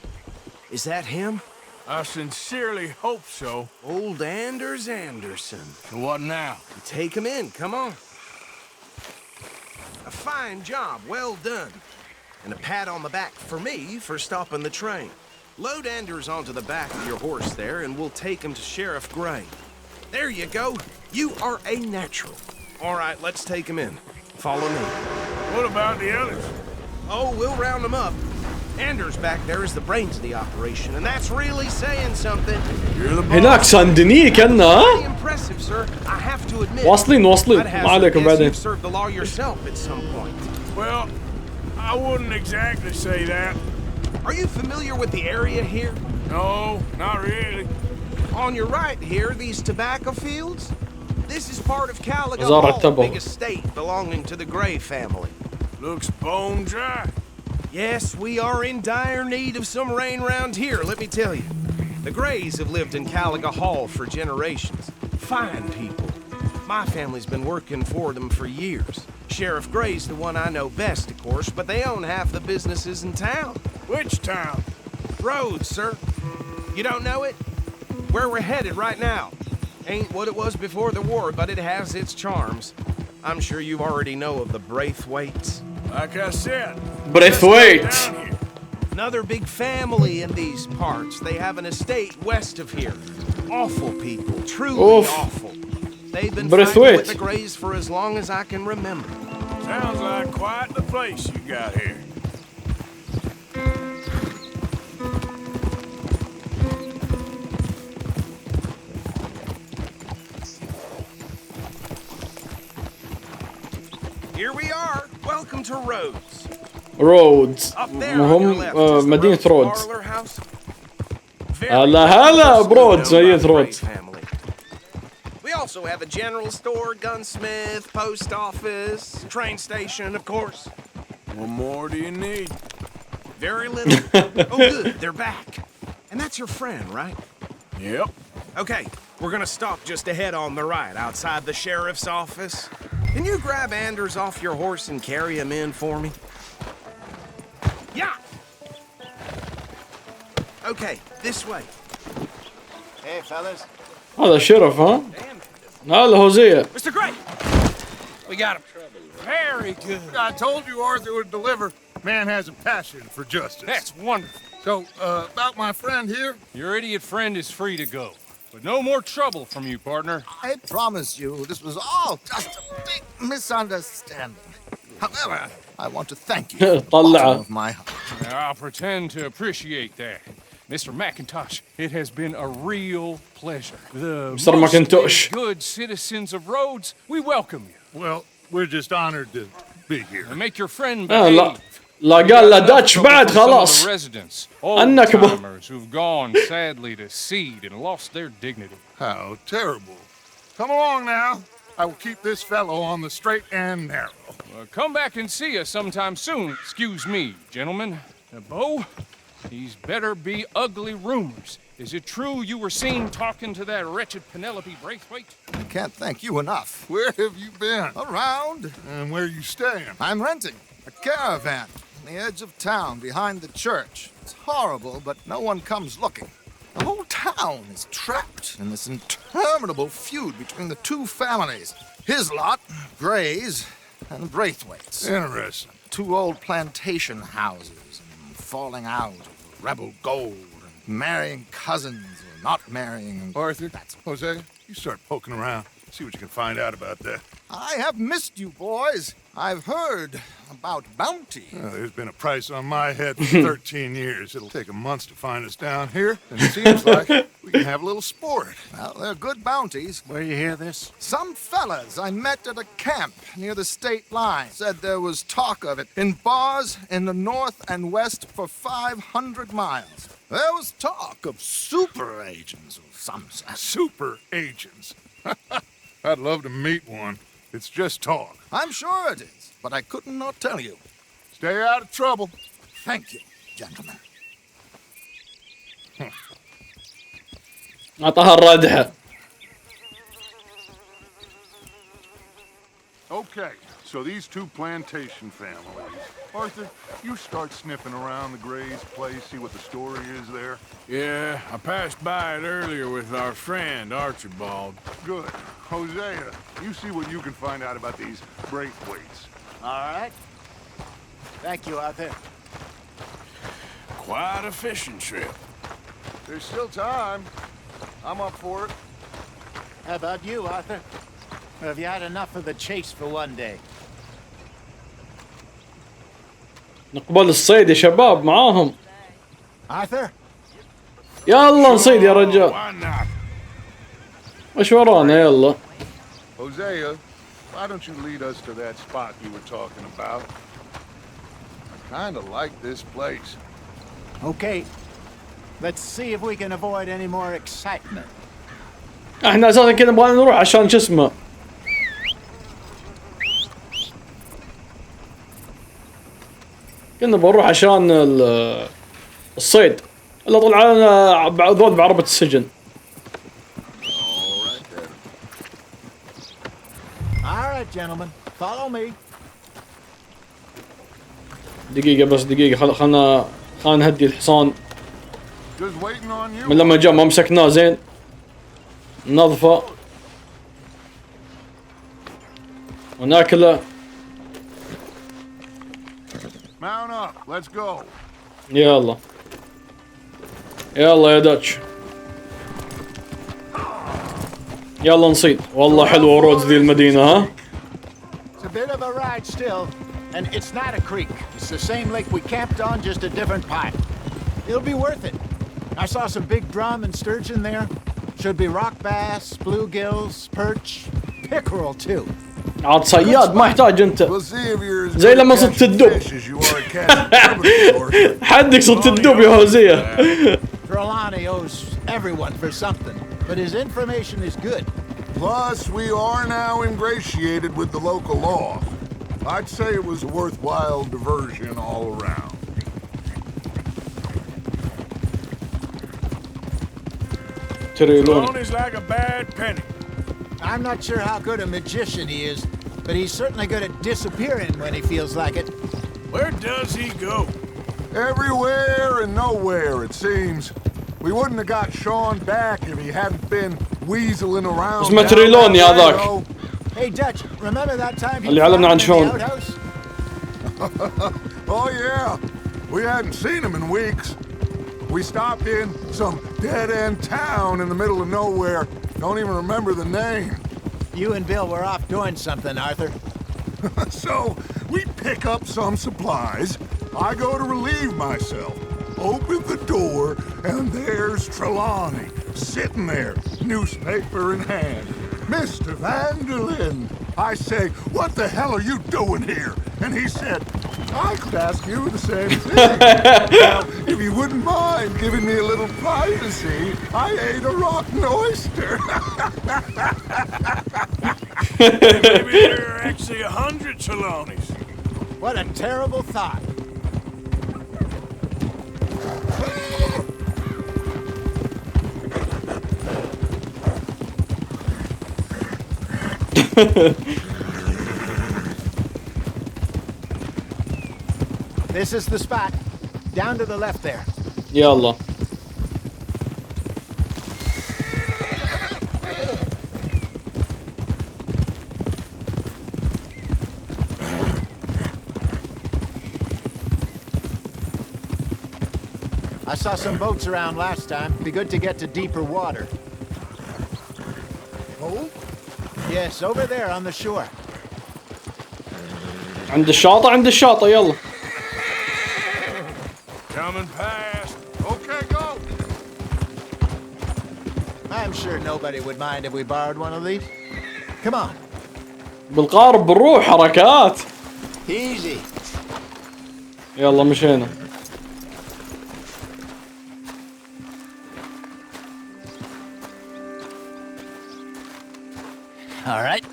S8: Is that him?
S4: I sincerely hope so.
S8: Old Anders Anderson.
S4: So what now?
S8: Take him in, come on. A fine job, well done. And a pat on the back for me for stopping the train. Load Anders onto the back of your horse there, and we'll take him to Sheriff Gray. There you go. You are a natural. All right, let's take him in. Follow me.
S4: What about the others?
S8: Oh, we'll round them up. Anders back there is the brains of the operation, and that's really saying something.
S4: You're the boss.
S1: هناك ساندني كنا.
S8: Pretty impressive, sir. I have to admit.
S1: واصلين
S8: I'd
S1: ما عليكم
S8: hazard
S1: بعدين.
S8: guess you've served the law yourself at some point.
S4: Well, I wouldn't exactly say that.
S8: Are you familiar with the area here?
S4: No, not really.
S8: On your right here, these tobacco fields? This is part of Caliga
S1: مزارع
S8: Hall,
S1: التبغ.
S8: big estate belonging to the Gray family.
S4: Looks bone dry.
S8: Yes, we are in dire need of some rain round here, let me tell you. The Grays have lived in Caliga Hall for generations. Fine people. My family's been working for them for years. Sheriff Gray's the one I know best, of course, but they own half the businesses in town.
S4: Which town?
S8: Rhodes, sir. You don't know it? Where we're headed right now. Ain't what it was before the war, but it has its charms. I'm sure you already know of the Braithwaites.
S4: Like I said.
S1: Braithwaite.
S4: Down here.
S8: Another big family in these parts. They have an estate west of here. Awful people, truly
S1: Oof.
S8: awful. They've been
S1: Braithwaite.
S8: fighting with the Grays for as long as I can remember.
S4: Sounds like quite the place you got here.
S8: Here we are. Welcome to Rhodes.
S1: رودز.
S8: Up there on your
S1: مهم
S8: left is the
S1: مدينة
S8: Rhodes
S1: رودز.
S8: Parlor House.
S1: هلا برودز مدينة رودز.
S8: We also have a general store, gunsmith, post office, train station, of course.
S4: What more do you need?
S8: Very little. Oh, good, they're back. And that's your friend, right?
S4: Yep.
S8: Okay, we're gonna stop just ahead on the right, outside the sheriff's office. Can you grab Anders off your horse and carry him in for me? Yeah! Okay, this way.
S2: Hey, fellas.
S1: هذا شرف ها.
S8: Damn.
S1: هذا هوزية.
S8: Mr. Gray! We got him.
S3: Very good. I told you Arthur would deliver. Man has a passion for justice.
S9: That's wonderful.
S3: So, about my friend here,
S9: Your idiot friend is free to go. But no more trouble from you, partner.
S7: I promise you, this was all just a big misunderstanding. However, I want to thank you from the
S1: طلعه.
S7: bottom of my heart.
S9: I'll pretend to appreciate that. Mr. McIntosh, it has been a real pleasure. The
S1: Mr. McIntosh.
S9: mostly good citizens of Rhodes, we welcome you.
S3: well, we're just honored to be here.
S9: And make your friend
S1: لا
S9: behave.
S1: لا قال لا داتش بعد خلاص.
S9: The residents,
S1: أنك
S9: old-timers who've gone sadly to seed and lost their dignity.
S3: How terrible. Come along now. I will keep this fellow on the straight and narrow.
S9: Come back and see us sometime soon. Excuse me, gentlemen. Bo, these better be ugly rumors. Is it true you were seen talking to that wretched Penelope Braithwaite?
S7: I can't thank you enough.
S3: Where have you been?
S7: Around,
S3: And where you staying?
S7: I'm renting a caravan on the edge of town behind the church. It's horrible, but no one comes looking. The whole town is trapped in this interminable feud between the two families. His lot, Gray's, and Braithwaite's.
S3: Interesting.
S7: Two old plantation houses and falling out over rebel gold and marrying cousins or not marrying.
S3: Arthur, Jose, you start poking around. See what you can find out about that.
S7: I have missed you, boys. I've heard about bounty.
S3: There's been a price on my head for 13 years. It'll take a month to find us down here, and it seems like we can have a little sport.
S7: Well, they're good bounties.
S3: Where you hear this?
S7: Some fellas I met at a camp near the state line said there was talk of it in bars in the north and west for 500 miles. There was talk of super agents of some sort.
S3: Super agents. I'd love to meet one. It's just talk.
S7: I'm sure it is, but I couldn't not tell you.
S3: Stay out of trouble.
S7: Thank you, gentlemen.
S1: أعطاها الردحة.
S3: Okay, so these two plantation families. Arthur, you start sniffing around the Gray's place, see what the story is there.
S4: Yeah, I passed by it earlier with our friend, Archibald.
S3: Good. Hosea, you see what you can find out about these Braithwaites.
S2: All right. Thank you, Arthur.
S4: Quite a fishing trip.
S3: There's still time. I'm up for it.
S2: How about you, Arthur? Or have you had enough of the chase for one day?
S1: نقبل الصيد يا شباب معاهم.
S2: Arthur?
S1: يلا نصيد يا رجال.
S4: Why not?
S1: وش ورانا يلا.
S3: Hosea, why don't you lead us to that spot you were talking about? I kind of like this place.
S2: Okay. Let's see if we can avoid any more excitement.
S1: احنا اساسا كذا نبغى نروح عشان شو اسمه. كنا بنروح عشان الصيد. الا طلع لنا ذول بعربة السجن.
S2: All right, gentlemen. Follow me.
S1: دقيقة بس دقيقة خلنا نهدي الحصان.
S3: Just waiting on you.
S1: من لما جاء ما مسكناه زين. ننظفه. وناكله.
S3: Mount up. Let's go.
S1: يلا. يلا يا داتش. يلا نصيد. والله حلوة رودز ذي المدينة ها.
S2: It's a bit of a ride still, and it's not a creek. It's the same lake we camped on, just a different pipe. It'll be worth it. I saw some big drum and sturgeon there. Should be rock bass, bluegills, perch, pickerel too.
S1: عاد صياد ما يحتاج انت.
S3: We'll see if you're as
S1: زي
S3: good
S1: لما
S3: at
S1: صدت
S3: catching
S1: الدب.
S3: fish as you are at catching turbot.
S1: حدك صدت الدب يا هوزية.
S2: Trelawney owes everyone for something, but his information is good.
S3: Plus, we are now ingratiated with the local law. I'd say it was a worthwhile diversion all around.
S4: Trelawney's like a bad penny.
S2: I'm not sure how good a magician he is, but he's certainly good at disappearing when he feels like it.
S4: Where does he go?
S3: Everywhere and nowhere, it seems. We wouldn't have got Sean back if he hadn't been weaseling around.
S1: اسمه تريلوني هذاك.
S2: Hey Dutch, remember that time he
S1: اللي علمنا عن شلون.
S3: Oh yeah, we hadn't seen him in weeks. We stopped in some dead-end town in the middle of nowhere. Don't even remember the name.
S2: You and Bill were off doing something, Arthur.
S3: So, we pick up some supplies. I go to relieve myself. Open the door, and there's Trelawney, sitting there, newspaper in hand. Mr. Vanderlyn. I say, what the hell are you doing here? And he said, I could ask you the same thing. Now, if you wouldn't mind giving me a little privacy, I ate a rotten oyster.
S4: Maybe there are actually 100 Trelawneys.
S2: What a terrible thought. This is the spot. Down to the left there.
S1: يلا.
S2: I saw some boats around last time. Be good to get to deeper water.
S3: Oh?
S2: Yes, over there on the shore.
S1: عند الشاطئ عند الشاطئ يلا.
S4: Coming past.
S3: Okay, go.
S2: I'm sure nobody would mind if we borrowed one of these. Come on.
S1: بالقارب بنروح حركات.
S2: Easy.
S1: يلا مشينا.
S2: All right.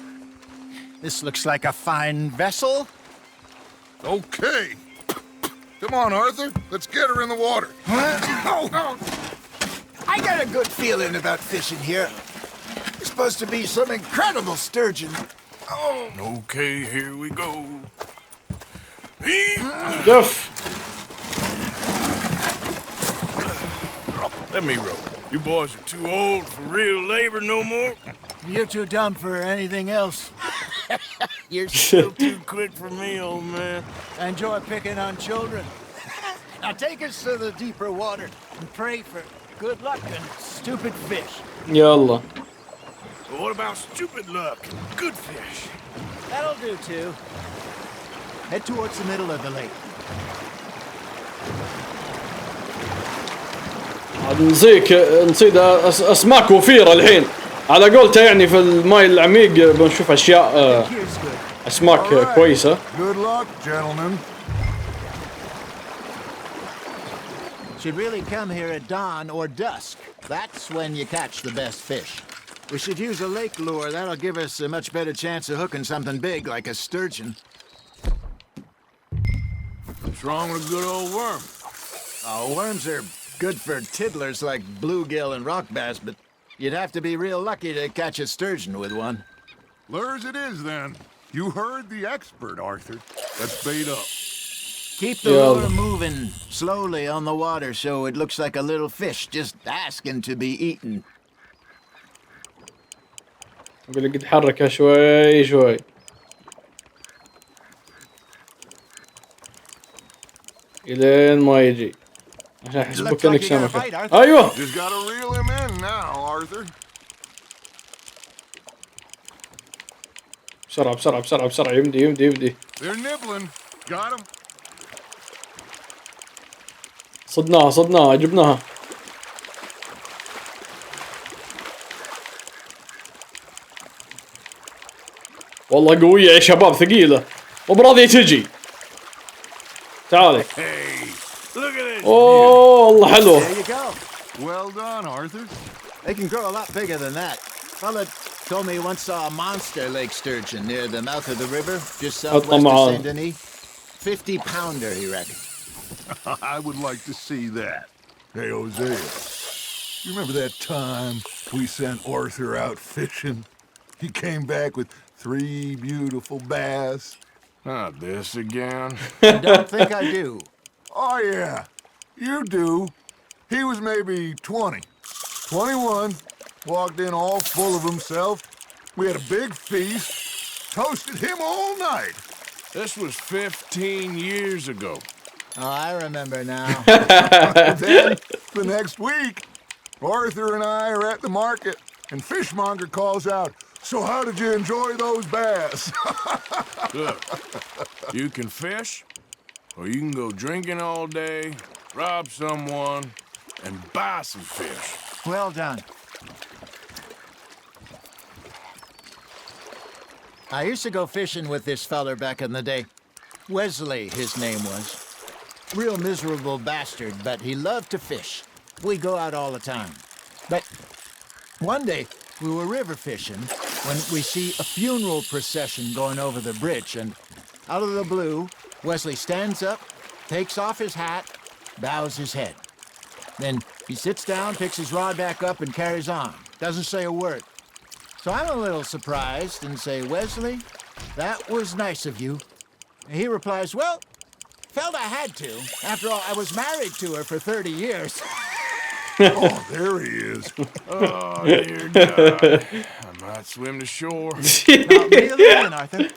S2: This looks like a fine vessel.
S3: Okay. Come on, Arthur. Let's get her in the water.
S2: I got a good feeling about fishing here. It's supposed to be some incredible sturgeon. Oh.
S4: Okay, here we go.
S1: Duff.
S4: Let me row. You boys are too old for real labor no more.
S2: You're too dumb for anything else.
S4: You're still too quick for me, old man.
S2: I enjoy picking on children. Now take us to the deeper water and pray for good luck and stupid fish.
S1: يلا.
S4: But what about stupid luck and good fish?
S2: That'll do too. Head towards the middle of the lake.
S1: عاد نصيد اسماك وفيرة الحين على قولته يعني في الماي العميق بنشوف اشياء اسماك كويسة.
S3: Good luck, gentlemen.
S2: Should really come here at dawn or dusk. That's when you catch the best fish. We should use a lake lure. That'll give us a much better chance of hooking something big like a sturgeon.
S4: What's wrong with a good old worm?
S2: Oh, worms are good for tiddlers like bluegill and rock bass, but you'd have to be real lucky to catch a sturgeon with one.
S3: Lures it is, then. You heard the expert, Arthur. Let's bait up.
S2: Keep the lure moving slowly on the water so it looks like a little fish just asking to be eaten.
S1: أقول لك تحركها شوي شوي. إلين ما يجي عشان يحسبوك كأنك سمكة. أيوه.
S3: Just gotta reel him in now, Arthur.
S1: بسرعة بسرعة بسرعة بسرعة يمدي.
S3: They're nibbling. Got him.
S1: صدناها جبناها. والله قوية يا شباب ثقيلة مو براضية تجي. تعالي. اوه والله حلوة.
S2: There you go.
S3: Well done, Arthur.
S2: They can grow a lot bigger than that. Fella told me he once saw a monster lake sturgeon near the mouth of the river, just southwest of Saint Denis. 50-pounder, he reckoned.
S3: I would like to see that. Hey, Hosea, you remember that time we sent Arthur out fishing? He came back with 3 beautiful bass.
S4: Not this again.
S2: I don't think I do.
S3: Oh, yeah, you do. He was maybe 20, 21, walked in all full of himself. We had a big feast, toasted him all night.
S4: This was 15 years ago.
S2: Oh, I remember now.
S3: Then, the next week, Arthur and I are at the market, and Fishmonger calls out, "So how did you enjoy those bass?"
S4: Look, you can fish, or you can go drinking all day, rob someone, and buy some fish.
S2: Well done. I used to go fishing with this feller back in the day. Wesley, his name was. Real miserable bastard, but he loved to fish. We go out all the time. But one day, we were river fishing when we see a funeral procession going over the bridge, and out of the blue, Wesley stands up, takes off his hat, bows his head. Then he sits down, picks his rod back up, and carries on. Doesn't say a word. So I'm a little surprised and say, "Wesley, that was nice of you." And he replies, "Well, felt I had to. After all, I was married to her for 30 years.
S3: Oh, there he is.
S4: Oh, dear God. I might swim to shore.
S2: Now, reel it in, Arthur.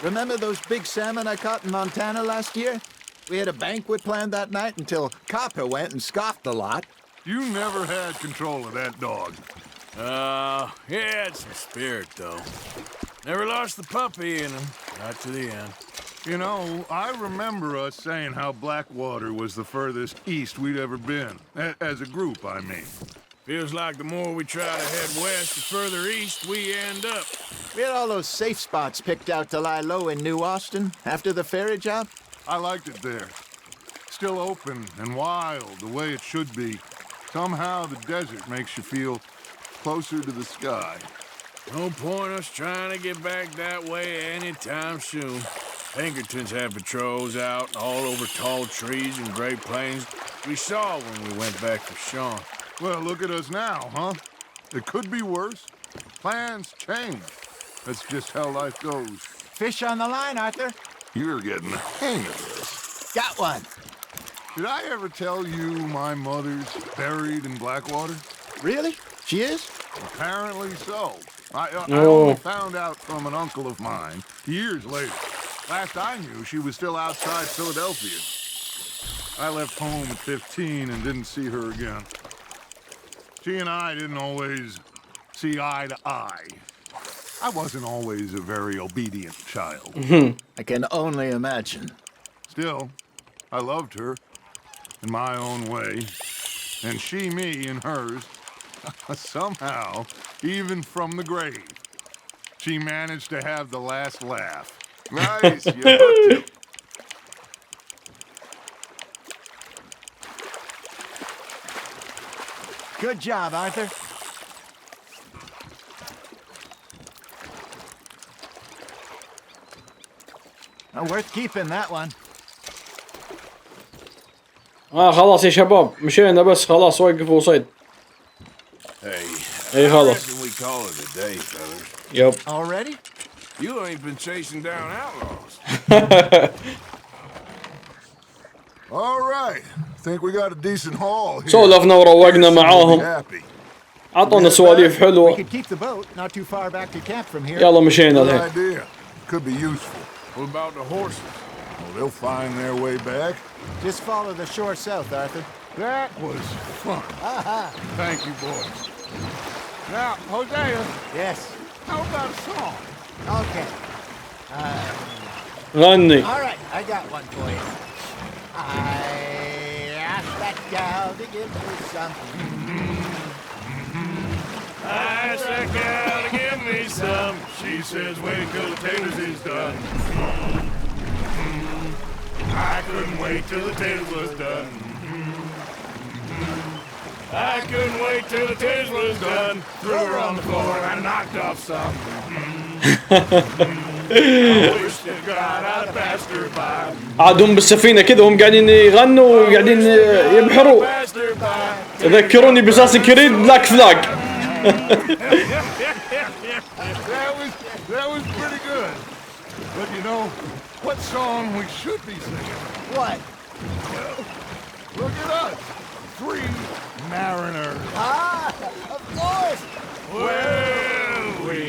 S2: Remember those big salmon I caught in Montana last year? We had a banquet planned that night until Copper went and scoffed the lot.
S3: You never had control of that dog.
S4: He had some spirit, though. Never lost the puppy in him, not to the end.
S3: You know, I remember us saying how Blackwater was the furthest east we'd ever been. As a group, I mean.
S4: Feels like the more we try to head west, the further east we end up.
S2: We had all those safe spots picked out to lie low in New Austin after the ferry job.
S3: I liked it there. Still open and wild, the way it should be. Somehow the desert makes you feel closer to the sky.
S4: No point us trying to get back that way anytime soon. Pinkertons have patrols out all over tall trees and great plains. We saw when we went back for Sean.
S3: Well, look at us now, huh? It could be worse. Plans change. That's just how life goes.
S2: Fish on the line, Arthur.
S3: You're getting the hang of this.
S2: Got one.
S3: Did I ever tell you my mother's buried in Blackwater?
S2: Really? She is?
S3: Apparently so. I
S1: Oh.
S3: only found out from an uncle of mine years later. Last I knew, she was still outside Philadelphia. I left home at 15 and didn't see her again. She and I didn't always see eye to eye. I wasn't always a very obedient child.
S2: I can only imagine.
S3: Still, I loved her in my own way, and she me in hers. Somehow, even from the grave, she managed to have the last laugh. Nice, you hooked him.
S2: Good job, Arthur. Worth keeping that one.
S1: خلاص يا شباب مشينا بس خلاص وقفوا صيد.
S4: Hey,
S1: اي
S4: I
S1: خلاص.
S4: reckon we call it a day, fellas.
S1: يب.
S2: Already?
S4: You ain't been chasing down outlaws.
S3: All right, think we got a decent haul here.
S1: سولفنا وروقنا معاهم.
S3: Happy.
S1: عطونا سواليف
S2: We
S1: حلوة.
S2: could keep the boat not too far back to camp from here.
S1: يلا مشينا
S3: Good
S1: الحين.
S3: idea. Could be useful.
S4: What about the horses?
S3: Well, they'll find their way back.
S2: Just follow the shore south, Arthur.
S3: That was fun. Thank you, boys. Now, Hosea,
S2: Yes.
S3: how about a song?
S2: Okay.
S1: غني.
S2: All right, I got one for you. I asked that gal to give me something.
S4: I asked that gal to give me some. She says, wait till the taters is done. I couldn't wait till the taters was done. I couldn't wait till the taters was done. Threw her on the floor and I knocked off some. I wish to God I'd passed her by.
S1: عادهم بالسفينة كذا وهم قاعدين يغنوا وقاعدين يبحروا.
S4: Passed her by.
S1: يذكروني بأساس كريد بلاك فلاج.
S3: That was pretty good. But you know, what song we should be singing?
S2: What?
S3: Look at us. 3 mariners.
S2: Of course.
S4: Well, we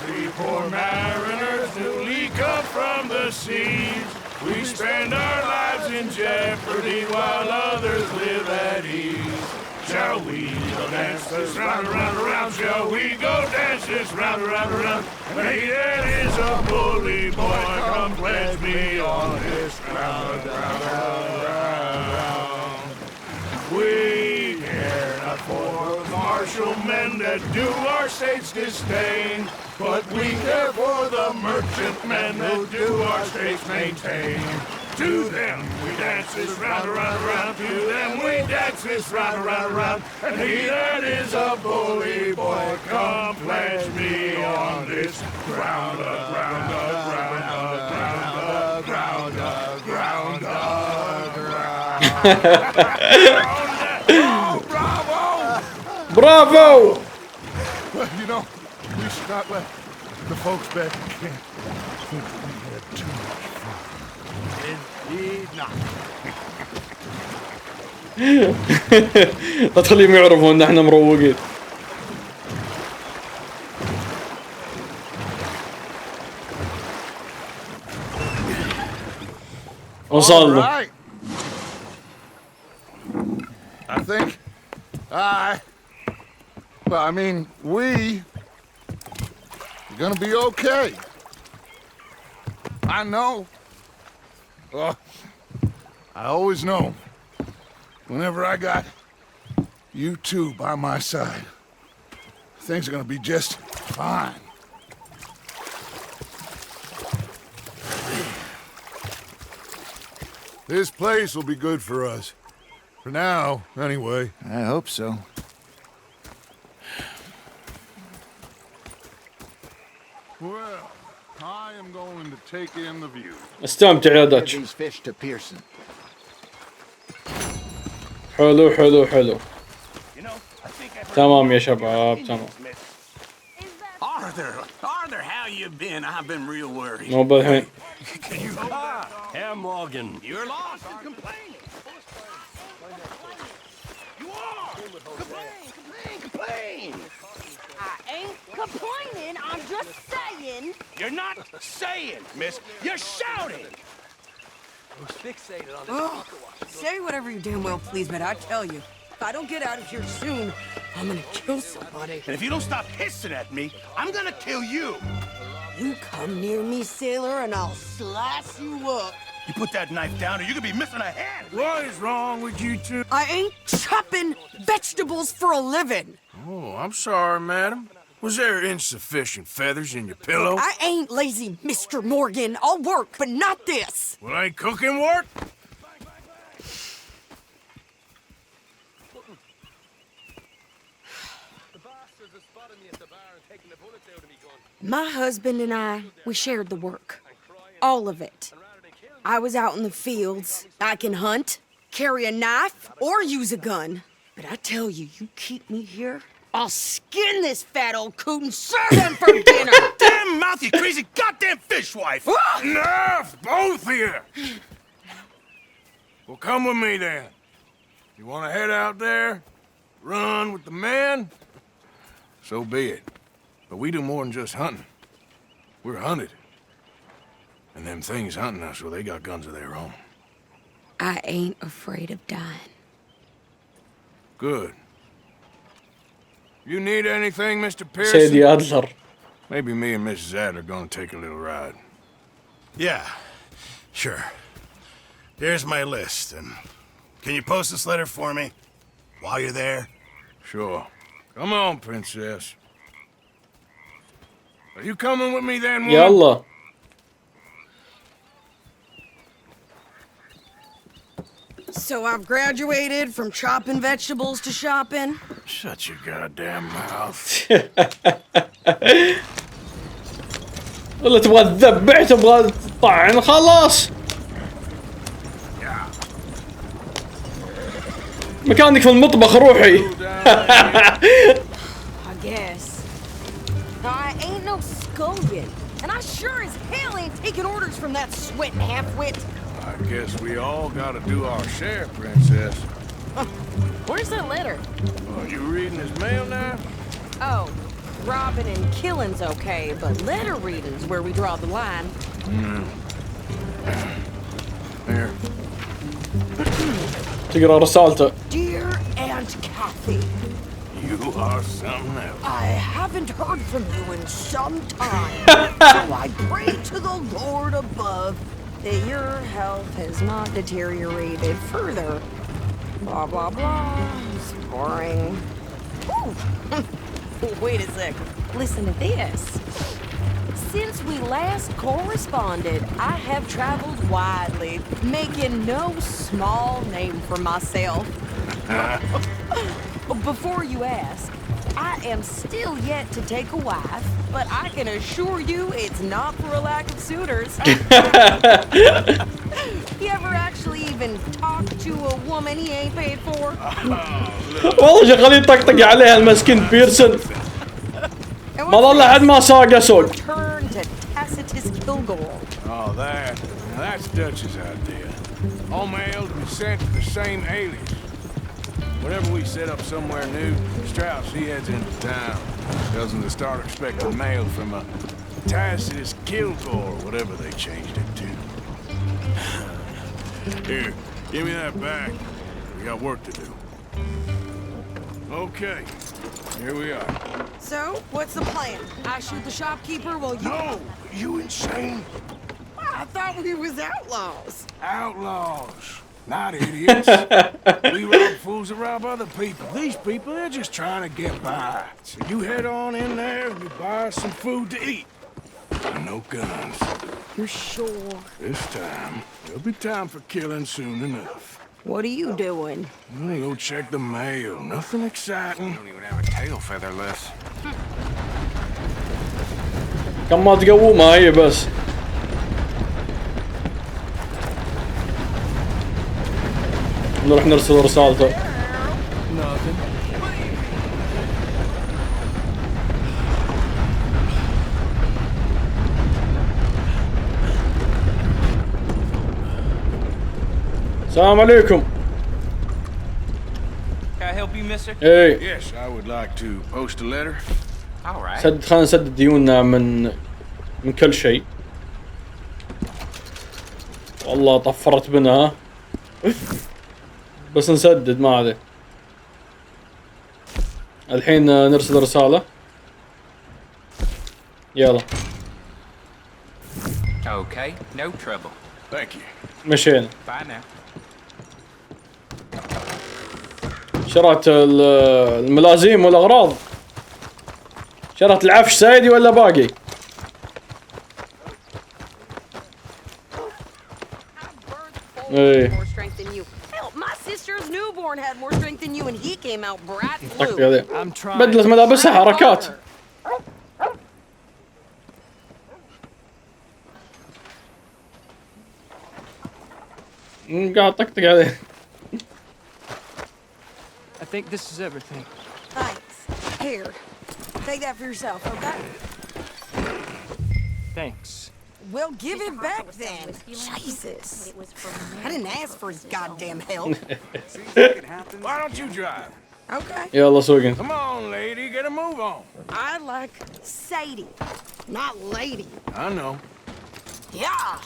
S4: 3 poor mariners newly come from the seas. We spend our lives in jeopardy while others live at ease. Shall we go dance this round, around, around? Shall we go dance this round, around, around? Hey, that is a bully boy. Come pledge me on this round, round, round, round. We care not for martial men that do our states disdain, but we care for the merchantmen that do our states maintain. To them we dance this round, around, around. To them we dance this round, around, around. And he that is a bully boy, come pledge me on this ground, ground, ground, ground, ground, ground, ground. Oh, bravo!
S1: برافو.
S3: Well, you know, we should not let the folks back in camp think we had too much fun. Indeed not.
S1: لا تخليهم يعرفوا ان احنا مروقين. وصلنا.
S3: All right. I think well, I mean, we're gonna be okay. I know. I always know. Whenever I got you two by my side, things are gonna be just fine. This place will be good for us. For now, anyway.
S2: I hope so.
S3: Well, I am going to take in the view.
S1: استمتع يا
S2: Give
S1: داتش.
S2: these fish to Pearson.
S1: حلو حلو حلو.
S4: You know, I think I've
S1: تمام يا شباب تمام.
S10: Arthur, how you been? I've been real worried.
S1: مو بالحين.
S10: Can you hold that? Herr Morgan, you're lost and complaining. You are! Complain!
S6: I ain't complaining. I'm just saying.
S10: You're not saying, miss. You're shouting!
S11: Say whatever you damn well please, but I tell you, if I don't get out of here soon, I'm gonna kill somebody.
S10: And if you don't stop hissing at me, I'm gonna kill you.
S11: You come near me, sailor, and I'll slice you up.
S10: You put that knife down or you could be missing a hand.
S3: What is wrong with you two?
S11: I ain't chopping vegetables for a living.
S3: Oh, I'm sorry, madam. Was there insufficient feathers in your pillow?
S11: I ain't lazy, Mr. Morgan. I'll work, but not this.
S3: Well, ain't cooking work?
S11: My husband and I, we shared the work. All of it. I was out in the fields. I can hunt, carry a knife, or use a gun. But I tell you, you keep me here, I'll skin this fat old coot and serve him for dinner.
S10: Damn mouth, you crazy goddamn fishwife!
S3: Enough, both of you! Well, come with me then. You want to head out there, run with the men? So be it. But we do more than just hunting. We're hunted. And them things hunting us, well, they got guns of their own.
S11: I ain't afraid of dying.
S3: Good. You need anything, Mr.
S1: سيدي
S3: Pearson?
S1: أدلر.
S3: Maybe me and Mrs. Ad are gonna take a little ride.
S10: Yeah, sure. Here's my list, and can you post this letter for me while you're there?
S3: Sure. Come on, Princess. Are you coming with me then, woman?
S1: يلا.
S11: So I've graduated from chopping vegetables to shopping.
S3: Shut your goddamn mouth.
S1: ولا تبغى تذبح تبغى تطعن خلاص. مكانك في المطبخ روحي.
S11: I guess. Now, I ain't no scullion, and I sure as hell ain't taking orders from that sweating half-wit.
S3: I guess we all gotta do our share, Princess.
S11: Where's that letter?
S3: Oh, you reading his mail now?
S11: Oh, robbing and killing's okay, but letter reading's where we draw the line.
S3: Here.
S1: تقرا رسالته.
S11: Dear Aunt Kathy,
S3: You are something else.
S11: I haven't heard from you in some time, so I pray to the Lord above that your health has not deteriorated further. Blah, blah, blah. It's boring. Ooh. Wait a sec. Listen to this. Since we last corresponded, I have traveled widely, making no small name for myself. Before you ask, I am still yet to take a wife, but I can assure you it's not for a lack of suitors. You ever actually even talk to a woman he ain't paid for?
S1: والله شغال يطقطق عليها المسكين بيرسون. ما ظل لحد ما ساقه سوق.
S11: Turn to Tacitus Kilgore.
S3: Oh, that's Dutch's idea. All mail to be sent to the same alias. Whenever we set up somewhere new, Strauss, he heads into town. Tells them to start expecting mail from a Tacitus Kilgore, whatever they changed it to. Here, give me that back. We got work to do. Okay, here we are.
S11: So, what's the plan? I shoot the shopkeeper while you...
S3: No! You insane?
S11: I thought we was outlaws.
S3: Outlaws, not idiots. We rob fools that rob other people. These people, they're just trying to get by. So you head on in there and you buy us some food to eat. And no guns.
S11: You're sure?
S3: This time, there'll be time for killing soon enough.
S11: What are you doing?
S3: I'm gonna go check the mail. Nothing exciting.
S5: Don't even have a tail feather list.
S1: كم ما تقومها هي بس. نروح نرسل رسالته. السلام عليكم. ايه
S4: Yes, I would like to post a letter.
S5: All right.
S1: خلينا نسدد ديوننا من كل شيء. والله طفرت بنا ها. بس نسدد ما عليه. الحين نرسل رسالة. يلا.
S12: Okay, no trouble.
S4: Thank you.
S1: مشينا.
S12: Bye now.
S1: شريت الملازم والأغراض. شريت العفش سايدي ولا باقي؟ ايه.
S11: Hell, my sister's newborn had more strength than you, and he came out bright
S1: طقطق
S11: blue.
S1: عليه. بدلت ملابسها حركات. قاعد طقطق عليه.
S13: I think this is everything.
S11: Thanks. Here, take that for yourself, okay?
S13: Thanks.
S11: Well, give it back then. Jesus. I didn't ask for his goddamn help.
S4: Why don't you drive?
S11: Okay.
S1: يلا سوقن.
S4: Come on, lady, get a move on.
S11: I like Sadie, not lady.
S4: I know.
S11: Yeah,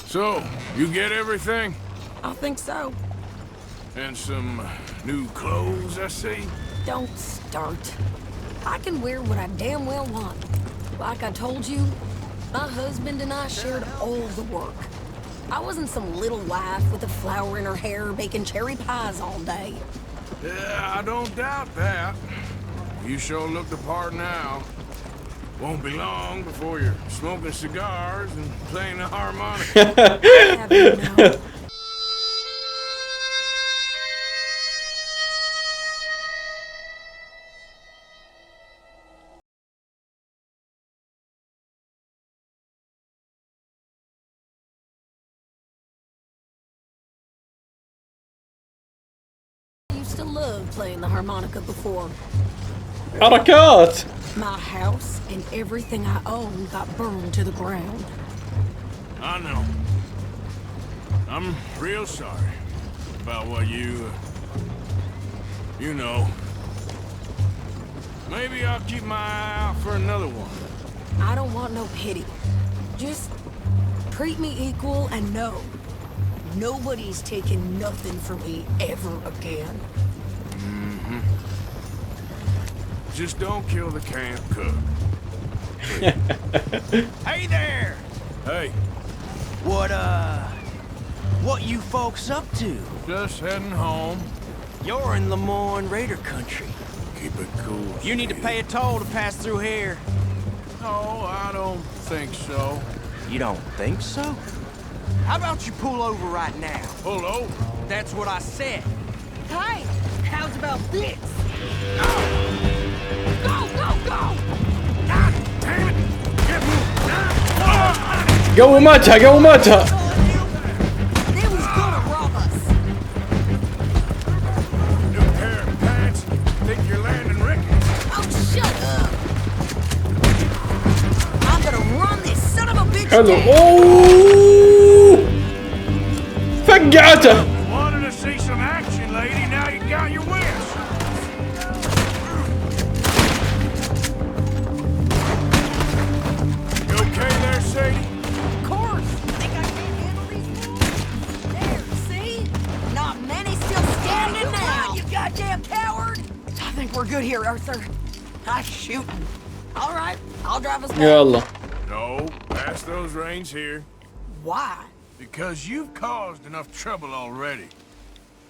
S4: So, you get everything?
S11: I think so.
S4: And some new clothes, I see.
S11: Don't start. I can wear what I damn well want. Like I told you, my husband and I shared all the work. I wasn't some little wife with a flower in her hair baking cherry pies all day.
S4: Yeah, I don't doubt that. You sure look the part now. Won't be long before you're smoking cigars and playing the harmonica.
S11: Have you know? Used to love playing the harmonica before.
S1: حركات.
S11: My house and everything I own got burned to the ground.
S4: I know. I'm real sorry about what you know. Maybe I'll keep my eye out for another one.
S11: I don't want no pity. Just treat me equal and know nobody's taking nothing from me ever again.
S4: Mm-hmm. Just don't kill the camp cook.
S8: Hey there!
S4: Hey,
S8: What you folks up to?
S4: just heading home.
S8: You're in Lemoyne Raider country.
S4: Keep it cool.
S8: You need to pay a toll to pass through here.
S4: No, I don't think so.
S8: You don't think so? How about you pull over right now?
S4: Pull over.
S8: That's what I said.
S11: Hey, how's about this? Go, go, go!
S4: God damn it! Get moving!
S1: قومتها قومتها.
S11: They was gonna rob us.
S4: New pair of pants. Think you're landing Ricky?
S11: Oh, shut up! I'm gonna run this son of a bitch
S1: حلو.
S11: down.
S1: اوه فقعته.
S4: Wanted to see some action, lady. Now you got your wish. You okay there, Sadie?
S11: Of course. Think I can't handle these fools? There, see? Not many still standing now. You goddamn coward! I think we're good here, Arthur. I'm shooting. All right, I'll drive us back.
S1: يلا.
S4: No, pass those reins here.
S11: Why?
S4: Because you've caused enough trouble already.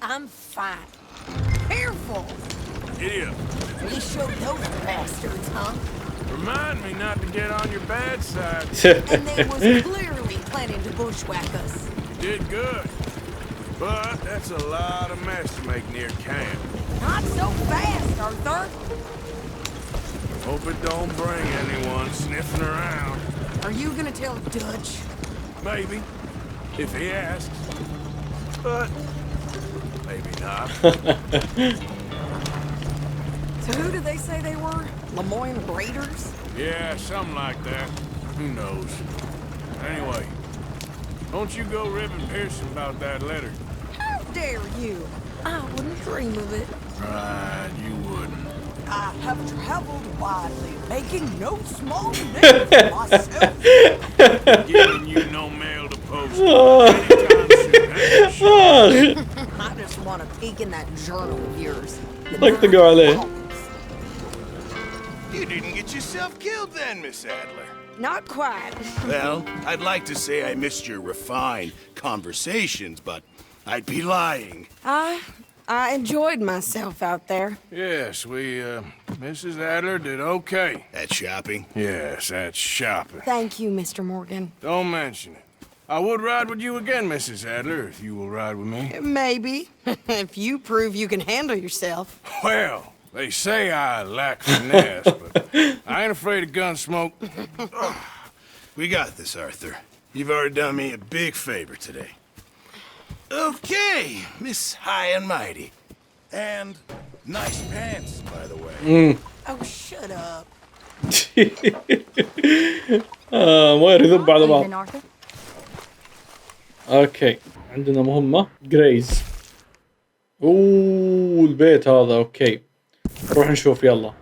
S11: I'm fine. Careful!
S4: Idiot.
S11: We showed those bastards, huh?
S4: Remind me not to get on your bad side.
S11: And they was clearly planning to bushwhack us.
S4: You did good. But that's a lot of mess to make near camp.
S11: Not so fast, Arthur.
S4: Hope it don't bring anyone sniffing around.
S11: Are you gonna tell Dutch?
S4: Maybe, if he asks. But maybe not.
S11: So who did they say they were? Lemoyne Raiders?
S4: Yeah, something like that. Who knows? Anyway, don't you go ribbing Pearson about that letter.
S11: How dare you? I wouldn't dream of it.
S4: Right, you wouldn't.
S11: I have traveled widely, making no small name for myself.
S4: Giving you no mail to post. Anytime soon.
S11: I just want to peek in that journal of yours.
S1: Like the girl there.
S10: You didn't get yourself killed then, Miss Adler.
S11: Not quite.
S10: Well, I'd like to say I missed your refined conversations, but I'd be lying.
S11: I enjoyed myself out there.
S4: Yes, Mrs. Adler did okay.
S10: At shopping?
S4: Yes, that's shopping.
S11: Thank you, Mr. Morgan.
S4: Don't mention it. I would ride with you again, Mrs. Adler, if you will ride with me.
S11: Maybe. If you prove you can handle yourself.
S4: Well, they say I lack finesse, but I ain't afraid of gun smoke.
S10: We got this, Arthur. You've already done me a big favor today. Okay, Miss High and Mighty. And nice pants, by the way.
S11: Oh, shut up.
S1: ما يرذب على بعض. اوكي عندنا مهمة جريز. اوه البيت هذا اوكي. نروح نشوف يلا.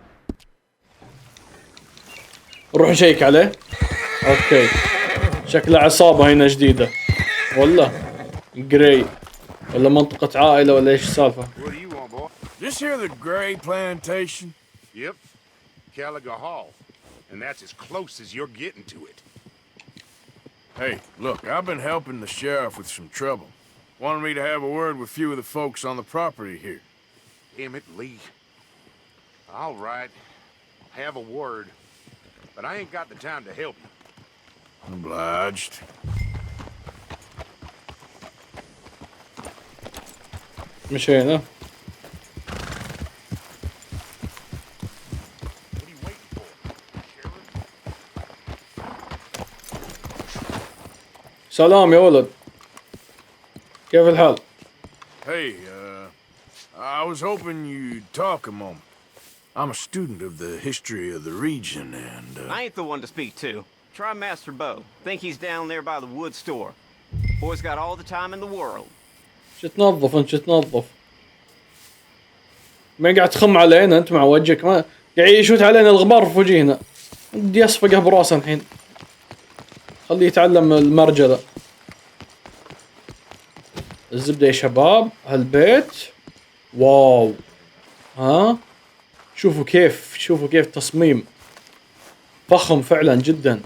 S1: نروح نشيك عليه. اوكي. شكله عصابة هنا جديدة. ولا جراي ولا منطقة عائلة ولا ايش السالفة؟
S4: This here the Gray plantation?
S14: Yep. Caliga Hall. And that's as close as you're getting to it.
S4: Hey, look, I've been helping the sheriff with some trouble. Wanted me to have a word with a few of the folks on the property here.
S14: Damn it, Lee. All right. Have a word. But I ain't got the time to help you.
S4: Obliged.
S1: مشينا. سلام يا ولد. كيف الحال؟
S4: Hey, I was hoping you'd talk a moment. I'm a student of the history of the region and,
S15: I ain't the one to speak to. Try Master Bo. Think he's down there by the wood store. Boy's got all the time in the world.
S1: شو تنظف انت شو تنظف؟ ما قاعد تخم علينا انت مع وجهك ما قاعد يشوت علينا الغبار في وجهنا. بدي اصفقه براسه الحين. خليه يتعلم المرجله. الزبده يا شباب هالبيت واو. ها شوفوا كيف تصميم فخم فعلا جدا.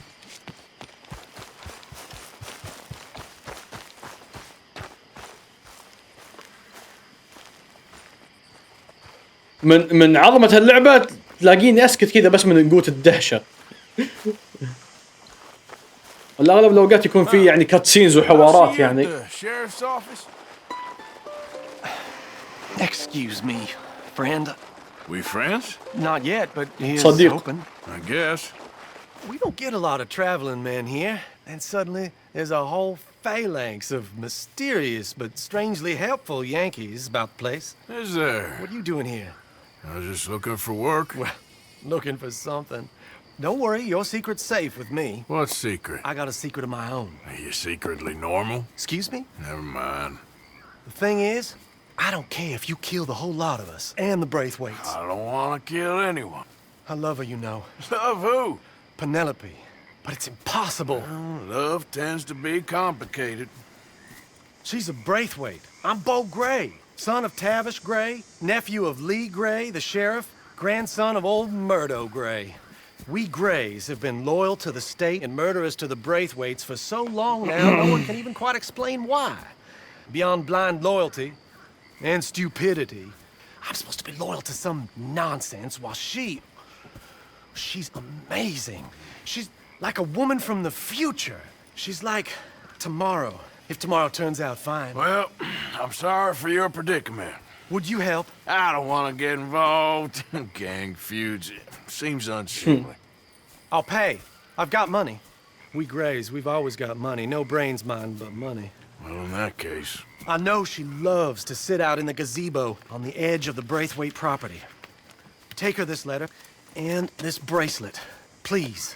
S1: من عظمة هاللعبة تلاقيني اسكت كذا بس من قوة الدهشة. الأغلب الأوقات يكون في يعني كاتسينز وحوارات يعني.
S8: Excuse me, friend.
S4: We friends?
S8: Not yet, but he's
S1: صديق.
S8: open.
S4: I guess.
S8: We don't get a lot of traveling men here, and suddenly there's a whole phalanx of mysterious but strangely helpful Yankees about the place.
S4: Is there?
S8: What are you doing here?
S4: I was just looking for work.
S8: Well, looking for something. Don't worry, your secret's safe with me.
S4: What secret?
S8: I got a secret of my own.
S4: Are you secretly normal?
S8: Excuse me?
S4: Never mind.
S8: The thing is, I don't care if you kill the whole lot of us and the Braithwaites.
S4: I don't want to kill anyone.
S8: I love her, you know.
S4: Love who?
S8: Penelope. But it's impossible.
S4: Well, love tends to be complicated.
S8: She's a Braithwaite. I'm Bo Gray, son of Tavish Gray, nephew of Lee Gray, the sheriff, grandson of old Murdo Gray. We Grays have been loyal to the state and murderous to the Braithwaites for so long now, no one can even quite explain why. Beyond blind loyalty and stupidity, I'm supposed to be loyal to some nonsense while she's amazing. She's like a woman from the future. She's like tomorrow, if tomorrow turns out fine.
S4: Well, I'm sorry for your predicament.
S8: Would you help?
S4: I don't want to get involved. Gang feuds. Seems unseemly.
S8: I'll pay. I've got money. We Grays, we've always got money. No brains, mind, but money.
S10: Well, in that case...
S8: I know she loves to sit out in the gazebo on the edge of the Braithwaite property. Take her this letter and this bracelet, please.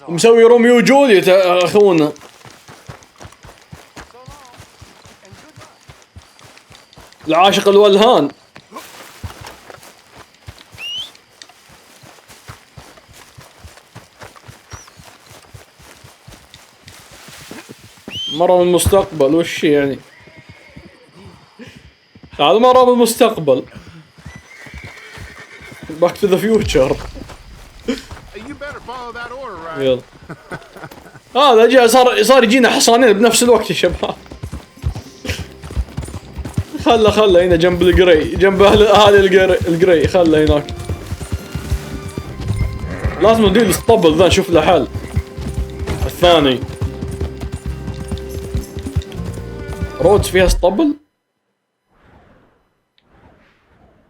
S1: مسوي روميو وجوليت اخونا. العاشق الولهان. مرة من المستقبل وش يعني؟ هذا مرة من المستقبل. Back to the future. يلا. هذا جاء صار يجينا حصانين بنفس الوقت يا شباب. خله هنا جنب القري، جنب اهل القري خله هناك. لازم ندير الاسطبل ذا نشوف له حل. الثاني رودز فيها اسطبل؟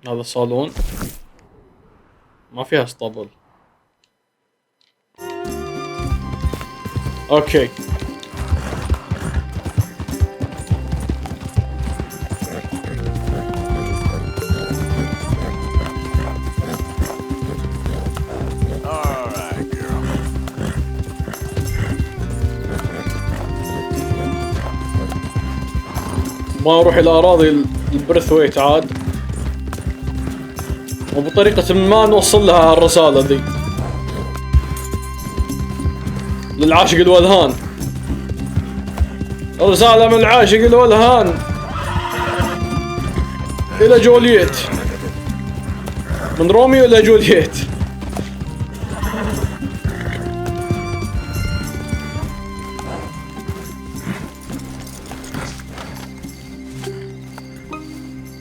S1: هذا الصالون ما فيها اسطبل. اوكي ما نروح الى اراضي البريثويت عاد، وبطريقة ما نوصل لها الرسالة ذي للعاشق الولهان. رسالة من العاشق الولهان الى جولييت، من روميو الى جولييت.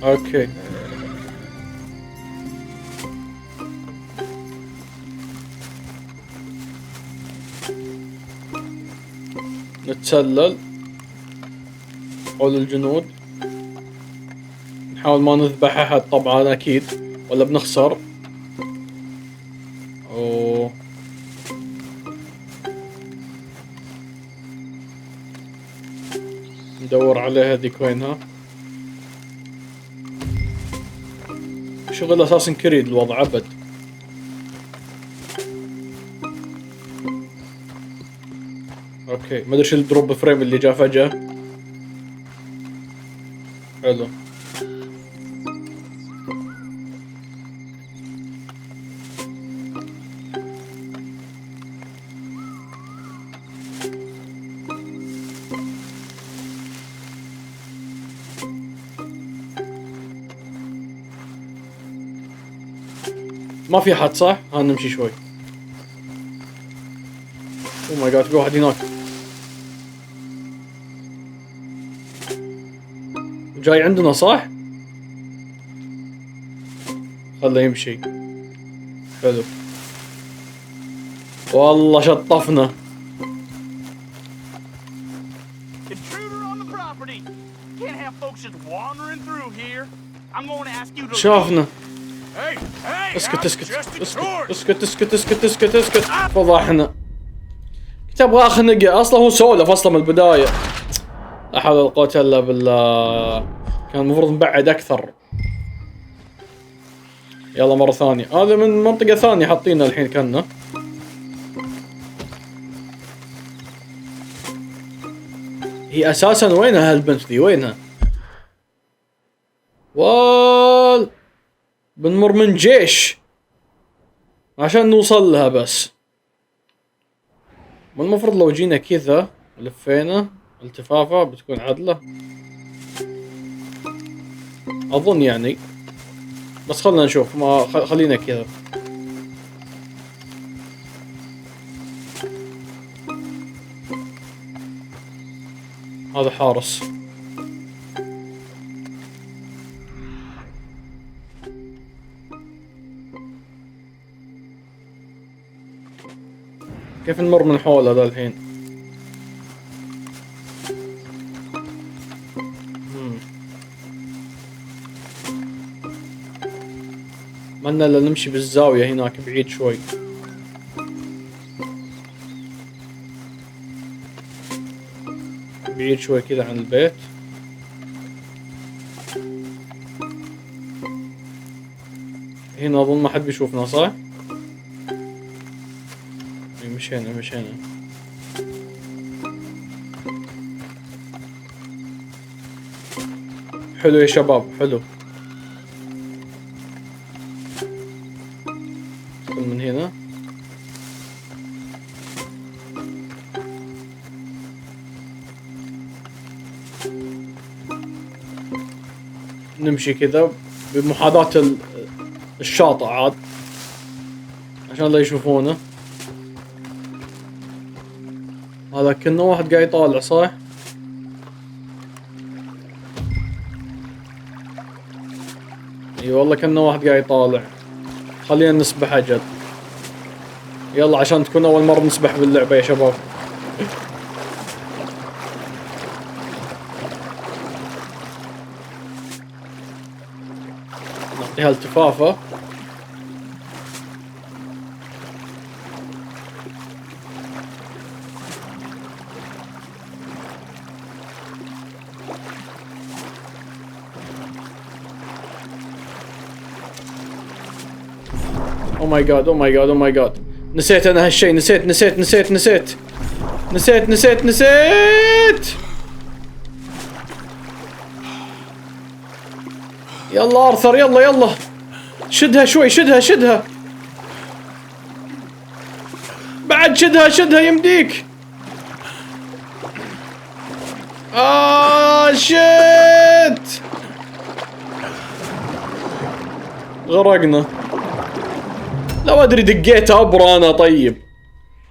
S1: اوكي نتسلل حول الجنود، نحاول ما نذبح احد طبعا اكيد ولا بنخسر. اوه ندور عليها هذيك وينها. شغل اساسن كريد الوضع ابد. اوكي ما ادري شو الدروب فريم اللي جاء فجأة. حلو ما في حد صح؟ نمشي شوي. اوه ماي جاد في واحد هناك جاي عندنا صح؟ خله يمشي. حلو والله شطفنا. شافنا. اسكت اسكت اسكت اسكت اسكت اسكت اسكت اسكت. فضحنا. كنت ابغى اخنقه اصلا، هو سولف اصلا من البداية. لا حول ولا قوة الا بالله، كان المفروض نبعد اكثر. يلا مرة ثانية، هذا من منطقة ثانية حاطينها الحين كنا. هي اساسا وينها هالبنت ذي؟ وينها؟ بنمر من جيش عشان نوصل لها، بس ما المفروض لو جينا كذا لفينا التفافة بتكون عدلة اظن يعني، بس خلنا نشوف. ما خلينا كذا. هذا حارس. كيف نمر من حول هذا الحين؟ ما لنا الا نمشي بالزاوية هناك بعيد شوي. بعيد شوي كذا عن البيت. هنا اظن ما حد بيشوفنا صح؟ مشينا. حلو يا شباب حلو. من هنا نمشي كذا بمحاذاة الشاطئ عاد عشان لا يشوفونا. هذا كنا واحد قاعد يطالع صح؟ اي والله كنا واحد قاعد يطالع. خلينا نسبح اجل. يلا عشان تكون اول مرة نسبح باللعبة يا شباب. نعطيها التفافة. او ماي جاد نسيت انا هالشيء. نسيت. يلا ارثر يلا شدها شوي. شدها بعد. شدها يمديك. شيت غرقنا. لو ادري دقيت ابرا انا. طيب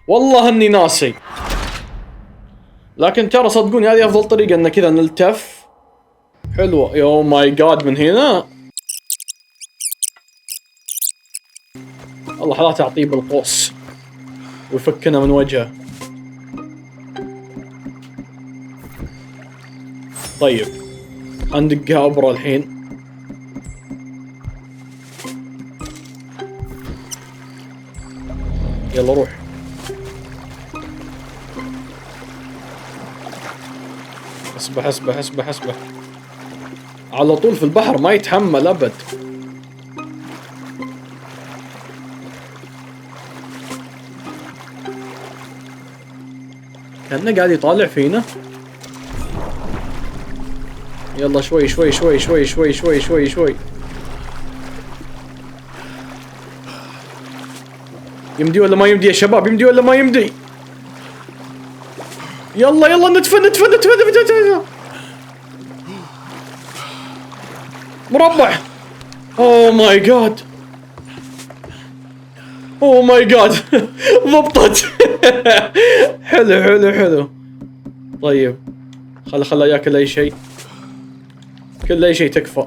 S1: والله اني ناسي. لكن ترى صدقوني هذه افضل طريقة ان كذا نلتف. حلوة. يو ماي جاد من هنا الله لا تعطيه بالقوس ويفكنا من وجهه. طيب هندقها ابرا الحين. يلا روح. اسبح على طول في البحر ما يتحمل ابد. كأنه قاعد يطالع فينا. يلا شوي يمدي ولا ما يمدي يا شباب؟ يمدي ولا ما يمدي؟ يلا ندفن. مربع. اوه ماي جاد ضبطت. حلو. طيب خله ياكل اي شيء. كل اي شيء تكفى.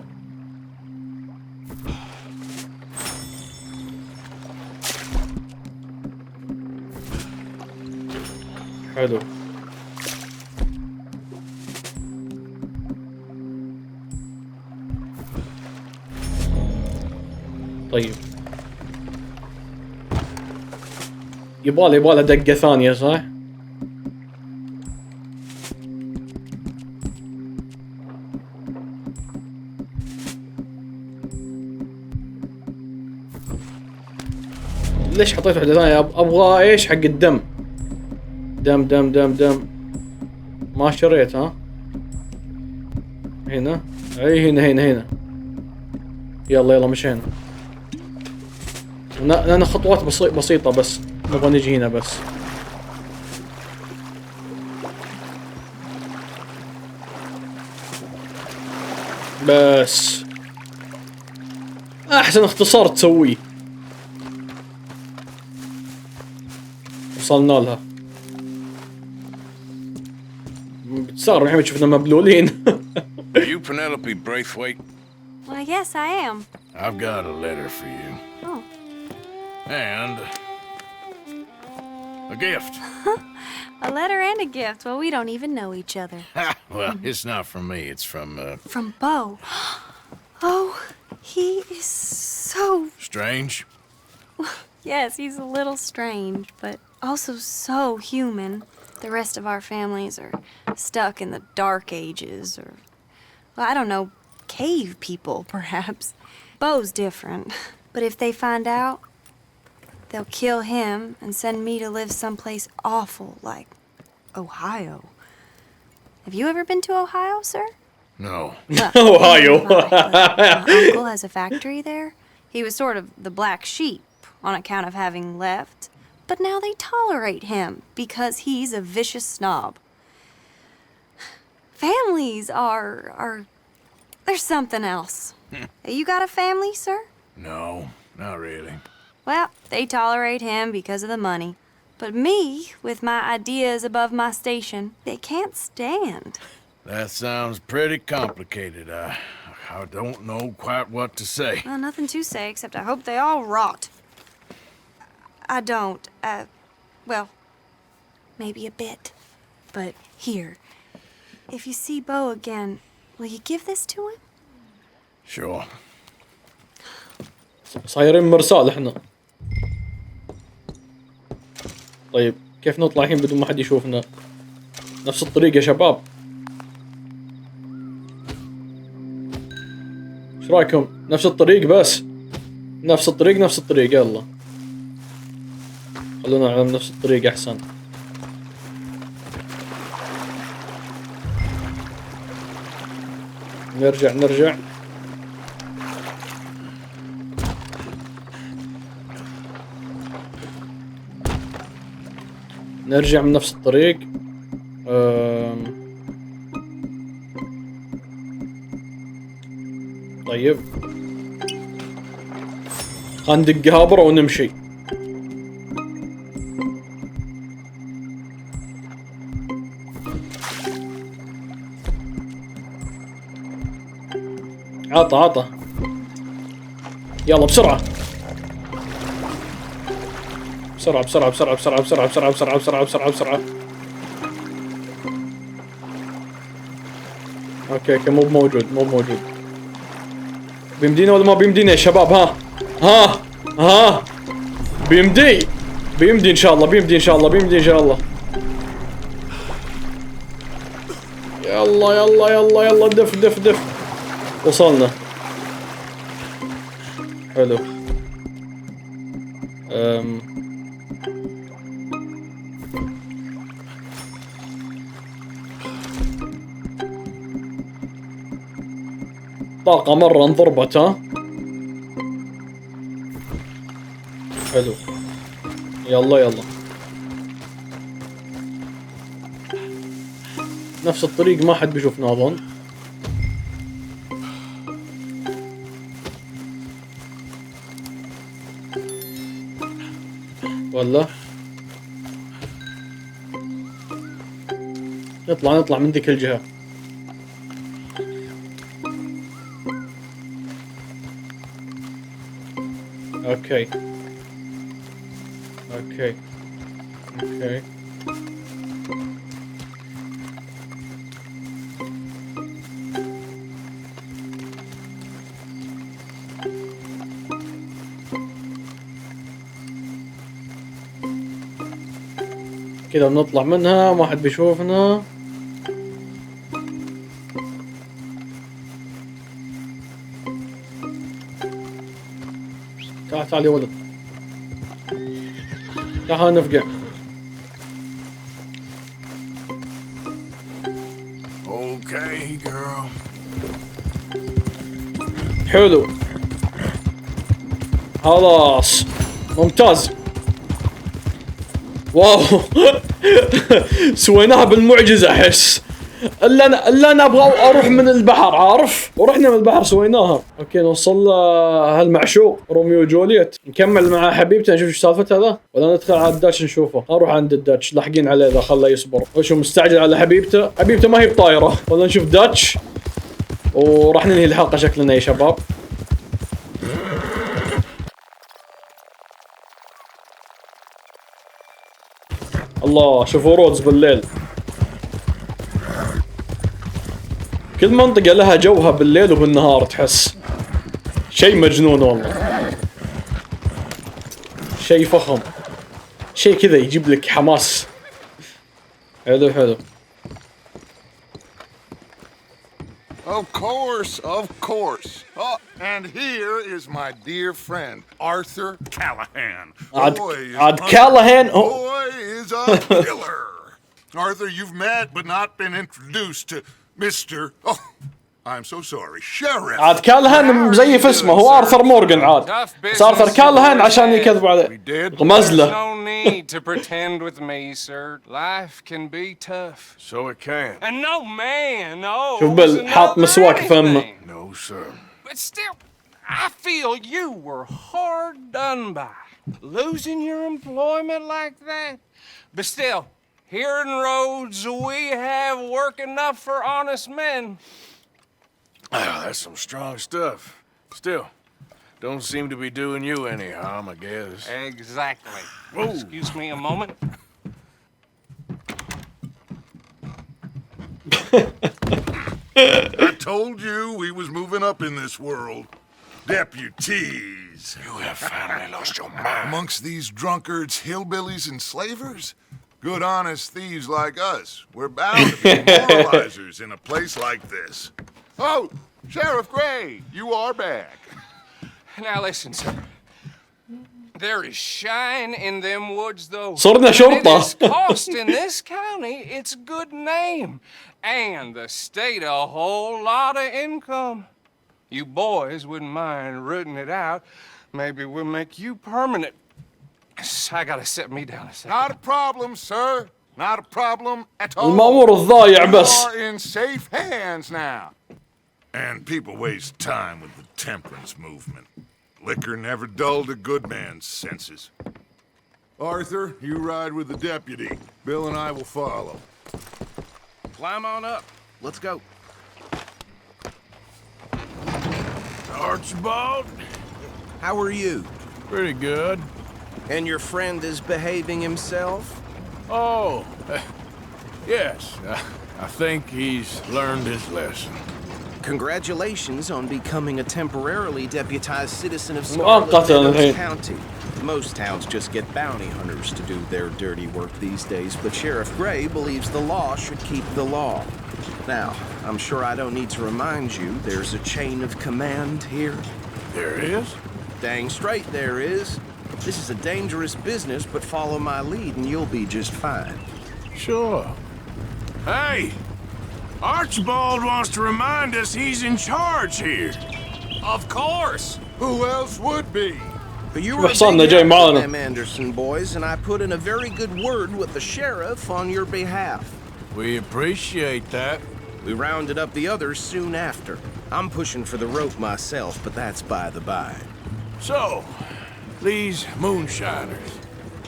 S1: حلو. طيب يبغى دقة ثانية صح؟ ليش حطيت واحدة ثانية؟ ابغى ايش حق الدم. دم ما شريت ها. هنا اي هنا. يلا مشينا. انا خطوات بسيطة بس نبغى نجي هنا بس. احسن اختصار تسويه. وصلنا لها. بتستغرب الحين شفنا مبلولين.
S10: Are you Penelope Braithwaite?
S6: Well, yes, I am.
S10: I've got a letter for you.
S6: Oh.
S10: And a gift.
S6: A letter and a gift. Well, we don't even know each other.
S10: Well, it's not from me. It's from
S6: From Bo. Oh,
S11: He is so...
S10: Strange?
S11: Yes, he's a little strange, but also so human. The rest of our families are stuck in the Dark Ages, or, well, I don't know, cave people, perhaps. Bo's different, but if they find out, they'll kill him and send me to live someplace awful like Ohio. Have you ever been to Ohio, sir?
S10: No.
S11: Well,
S1: Ohio.
S11: my uncle has a factory there. He was sort of the black sheep on account of having left, but now they tolerate him because he's a vicious snob. Families are there's something else. You got a family, sir?
S10: No, not really.
S11: Well, they tolerate him because of the money. But me, with my ideas above my station, they can't stand.
S10: That sounds pretty complicated. I don't know quite what to say.
S11: Well, nothing to say, except I hope they all rot. I don't, well, maybe a bit. But here, if you see Bo again, will you give this to him?
S10: Sure.
S1: صايرين مرسال احنا. طيب كيف نطلع الحين بدون ما حد يشوفنا؟ نفس الطريق يا شباب. ايش رايكم؟ نفس الطريق بس. نفس الطريق يلا. خلونا على نفس الطريق احسن. نرجع من نفس الطريق. طيب خلينا ندق هابرة ونمشي. عطى يلا بسرعة. بسرعة. اوكي مو موجود. بيمدينا ولا ما بيمدينا يا شباب؟ ها بيمدي ان شاء الله. يلا دف. وصلنا. حلو. طاقة مرة انضربت. ها حلو. يلا نفس الطريق، ما حد بيشوفنا اظن. ولا نطلع من ذيك الجهة. اوكي كذا بنطلع منها، ما حد بيشوفنا. تعال يا ولد، تعال نفقع.
S10: Okay, girl.
S1: حلو خلاص ممتاز. واو سويناها بالمعجزة احس. الا انا ابغى اروح من البحر، عارف؟ ورحنا من البحر سويناها. اوكي نوصل هالمعشوق روميو وجولييت، نكمل مع حبيبته نشوف ايش سالفته ذا، ولا ندخل على الداتش نشوفه؟ نروح عند الداتش، لاحقين عليه ذا، خله يصبر. وشو مستعجل على حبيبته ما هي بطايره. ولا نشوف داتش وراح ننهي الحلقة شكلنا يا شباب. الله شوفوا رودز بالليل، كل منطقة لها جوها بالليل وبالنهار تحس. شيء مجنون والله، شيء فخم، شيء كذا يجيب لك حماس. حلو حلو.
S3: Of course. Oh, and here is my dear friend, Arthur Callahan.
S1: عاد Callahan.
S3: Boy is a killer. Arthur, you've met but not been introduced to Mr. Oh, I'm so sorry, Sheriff.
S1: عاد كالهان مزيف اسمه، هو آرثر مورغان عاد. بس آرثر كالهان عشان يكذبوا عليه. غمزله.
S9: No need to pretend with me, sir. Life can be tough.
S10: So it can.
S9: And no man knows.
S1: شوف بل حاط مسواك فمه.
S10: No, sir.
S9: But still, I feel you were hard done by. Losing your employment like that. But still, here in Rhodes, we have work enough for honest men.
S10: Oh, that's some strong stuff. Still, don't seem to be doing you any harm, I guess.
S9: Exactly. Excuse me a moment.
S3: I told you we was moving up in this world. Deputies.
S10: You have finally lost your mind.
S3: Amongst these drunkards, hillbillies, and slavers? Good honest thieves like us. We're bound to be moralizers in a place like this. Oh, Sheriff Gray, you are back.
S9: Now listen, sir. There is shine in them woods, though.
S1: صرنا شرطة.
S9: It is cost in this county its good name, and the state a whole lot of income. You boys wouldn't mind rooting it out. Maybe we'll make you permanent. I gotta set me down a second.
S3: Not a problem, sir. Not a problem at all.
S1: المأمور الضايع بس.
S3: You are in safe hands now. And people waste time with the temperance movement. Liquor never dulled a good man's senses. Arthur, you ride with the deputy. Bill and I will follow.
S8: Climb on up. Let's go.
S10: Archibald?
S8: How are you?
S10: Pretty good.
S8: And your friend is behaving himself?
S10: Oh, yes. I think he's learned his lesson.
S8: Congratulations on becoming a temporarily deputized citizen of
S1: مؤقتاً
S8: Scarlet County. Most towns just get bounty hunters to do their dirty work these days, but Sheriff Gray believes the law should keep the law. Now, I'm sure I don't need to remind you there's a chain of command here.
S10: There is?
S8: Dang straight there is. This is a dangerous business, but follow my lead and you'll be just fine.
S10: Sure. Hey! Archibald wants to remind us he's in charge here.
S8: Of course!
S3: Who else would be?
S8: But you were
S1: الحصان جاي معانا.
S8: them Anderson boys, and I put in a very good word with the sheriff on your behalf.
S10: We appreciate that.
S8: We rounded up the others soon after. I'm pushing for the rope myself, but that's by the by.
S10: So, these moonshiners.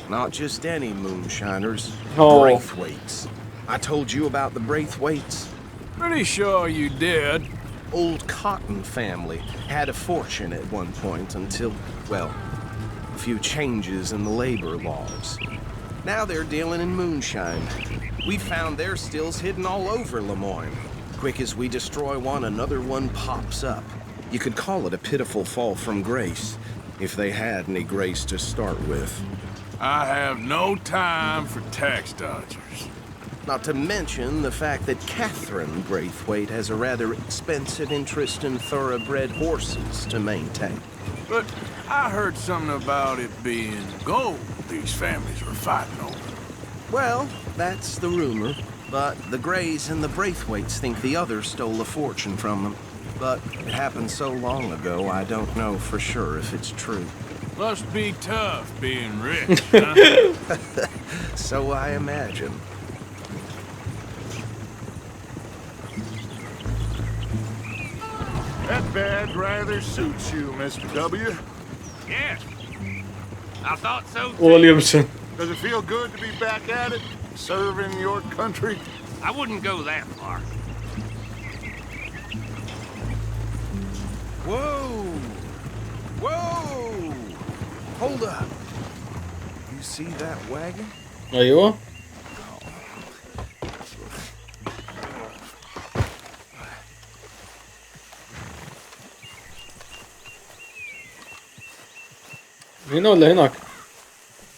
S8: Not just any moonshiners.
S1: Oh.
S8: Braithwaites. I told you about the Braithwaites.
S10: Pretty sure you did.
S8: Old Cotton family had a fortune at one point until, well, a few changes in the labor laws. Now they're dealing in moonshine. We found their stills hidden all over Lemoyne. Quick as we destroy one, another one pops up. You could call it a pitiful fall from grace, if they had any grace to start with.
S10: I have no time for tax dodgers.
S8: Not to mention the fact that Catherine Braithwaite has a rather expensive interest in thoroughbred horses to maintain.
S10: But I heard something about it being gold these families were fighting over.
S8: Well, that's the rumor. But the Grays and the Braithwaites think the others stole a fortune from them. But it happened so long ago, I don't know for sure if it's true.
S10: Must be tough being rich, huh?
S8: So I imagine.
S3: That badge rather suits you, Mr. W.
S4: Yes. I thought so too.
S1: Williamson.
S3: Does it feel good to be back at it? Serving your country?
S4: I wouldn't go that far.
S8: Whoa! Whoa! Hold up. You see that wagon?
S1: أيوة. هنا ولا هناك؟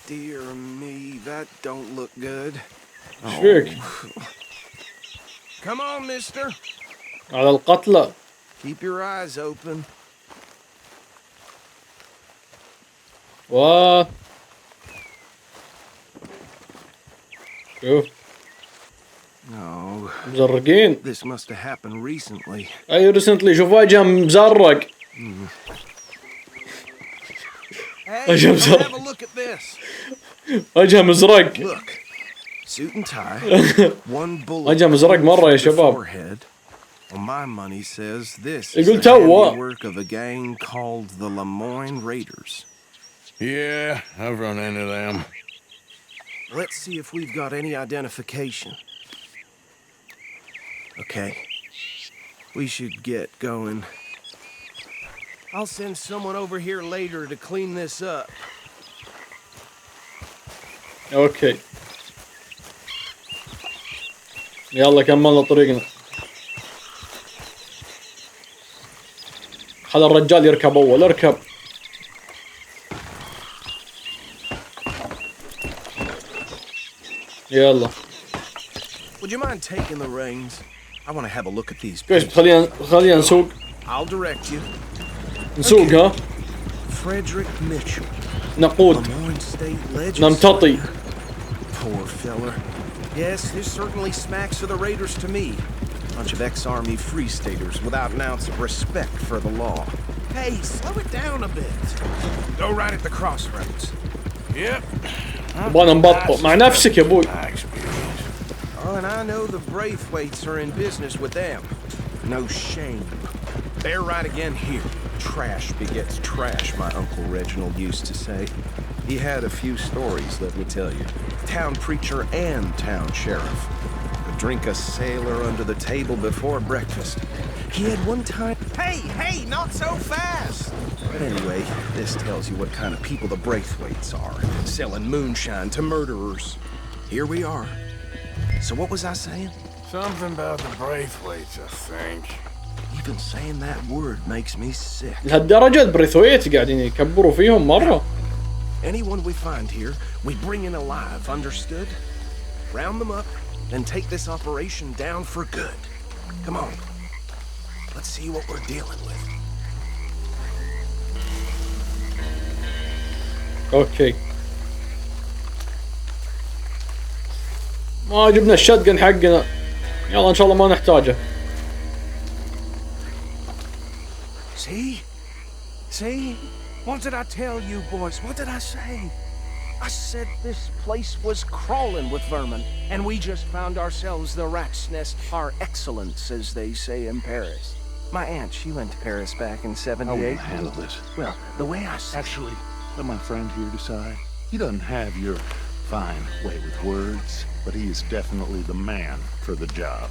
S8: Dear me, that don't look good.
S1: ايش فيك؟
S8: Come on, mister.
S1: على القتلى.
S8: Keep your eyes open.
S1: شوف.
S8: No.
S1: مزرقين.
S8: This must have happened recently.
S1: اي recently. شوف وجهه مزرق. وجهه مزرق.
S8: Have a look at this.
S1: وجهه مزرق.
S8: Look. Suit and tie. One bullet.
S1: وجهه مزرق مرة يا شباب.
S8: Well, my money says this
S1: يقول
S8: is the
S1: توا.
S8: handiwork of a gang called the Lemoyne Raiders.
S10: Yeah, I've run into them.
S8: Let's see if we've got any identification. Okay. We should get going. I'll send someone over here later to clean this up.
S1: اوكي. يلا كملنا طريقنا. خلي الرجال يركب اول. اركب. يلا.
S8: Would you mind taking the reins? I want to have a look at these.
S1: كويس. خلينا نسوق.
S8: I'll direct you.
S1: نسوق ها.
S8: Frederick Mitchell.
S1: نقود. نمتطي.
S8: Poor fella. Yes, this certainly smacks of the Raiders to me. Bunch of ex-army free staters without an ounce of respect for the law. Hey, slow it down a bit. Go right at the crossroads.
S10: Yep.
S1: نبغى نبطئ مع نفسك يا ابوي.
S8: Oh, and I know the Braithwaites are in business with them. No shame. They're right again here. Trash begets trash, my Uncle Reginald used to say. He had a few stories, let me tell you. Town preacher and town sheriff. Could drink a sailor under the table before breakfast. He had one time... Hey, not so fast! But anyway, this tells you what kind of people the Braithwaites are. Selling moonshine to murderers. Here we are. So what was I saying?
S10: Something about the Braithwaites, I think.
S8: Even saying that word makes me sick.
S1: لهالدرجة البريثويت قاعدين يكبروا فيهم مرة.
S8: Anyone we find here, we bring in alive, understood? Round them up, then take this operation down for good. Come on. Let's see what we're dealing with.
S1: اوكي. ما جبنا الشتقن حقنا. يلا ان شاء الله ما نحتاجه.
S8: See? What did I tell you, boys? What did I say? I said this place was crawling with vermin, and we just found ourselves the rat's nest par excellence, as they say in Paris. My aunt, she went to Paris back in '78.
S14: How will you handle this?
S8: Well, the way I...
S14: Actually, let my friend here decide. He doesn't have your fine way with words, but he is definitely the man for the job.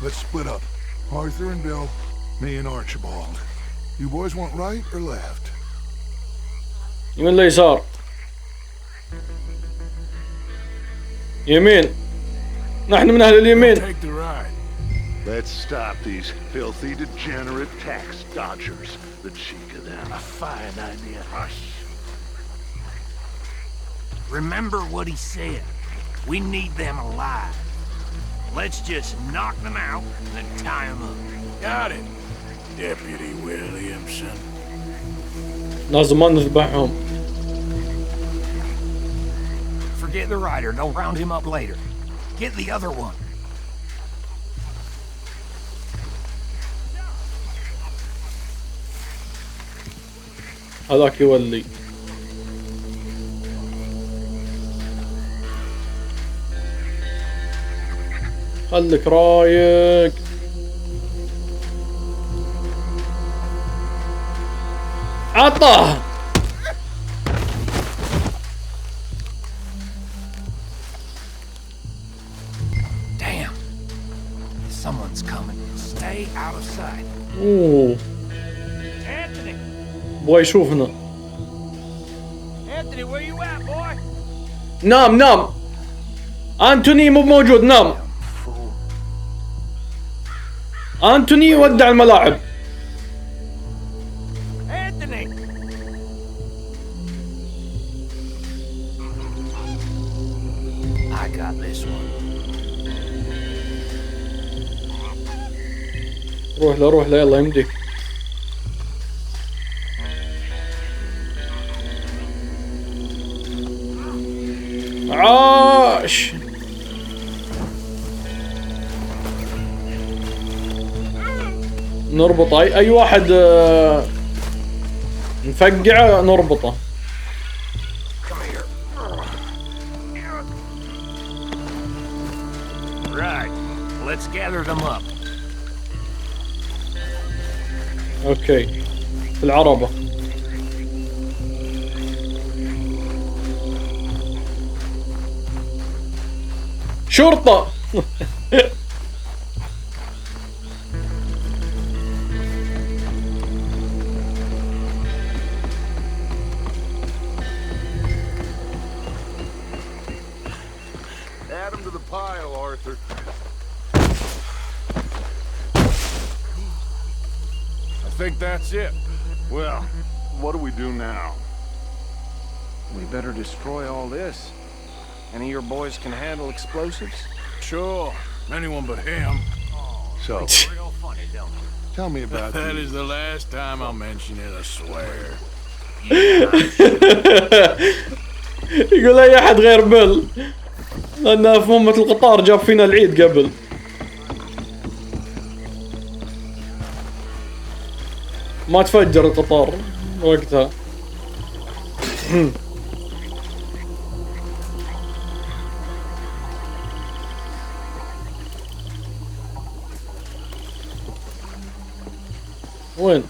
S3: Let's split up. Arthur and Bill, me and Archibald. You boys want right or left?
S1: يمين ولا يسار؟ يمين. نحن من أهل اليمين.
S3: Take the right.
S14: Let's stop these filthy, degenerate tax dodgers. The cheek of them. A fine idea. Hush.
S10: Remember what he said. We need them alive. Let's just knock them out and then tie them up. Got it, Deputy Williamson.
S1: لازم ما نذبحهم.
S10: Forget the rider. Don't round him up later. Get the other one.
S1: هذاك يولي. خليك رايق. عطه.
S10: Damn. Someone's coming. Stay out of sight.
S1: اوه.
S10: Anthony.
S1: بغى يشوفنا.
S10: Anthony, where you at, boy?
S1: نام. أنتوني مو موجود. نام. أنتوني ودع الملاعب.
S10: Anthony.
S1: روح له يلا يمديك. عاش. نربط اي واحد نفقعه نربطه.
S10: Right. Let's gather them up.
S1: اوكي في العربة. شرطة.
S3: Add them to the pile, Arthur.
S10: I think that's it.
S3: Well, what do we do now?
S8: We better destroy all this. Any of your boys can handle explosives?
S10: Sure. Anyone but him.
S3: So,
S10: Real funny, don't you?
S3: tell me about
S10: That is the last time I'll mention it, I swear.
S1: يقول اي احد غير بيل، لانه في مهمة القطار جاب فينا العيد قبل. ما تفجر القطار وقتها. وين؟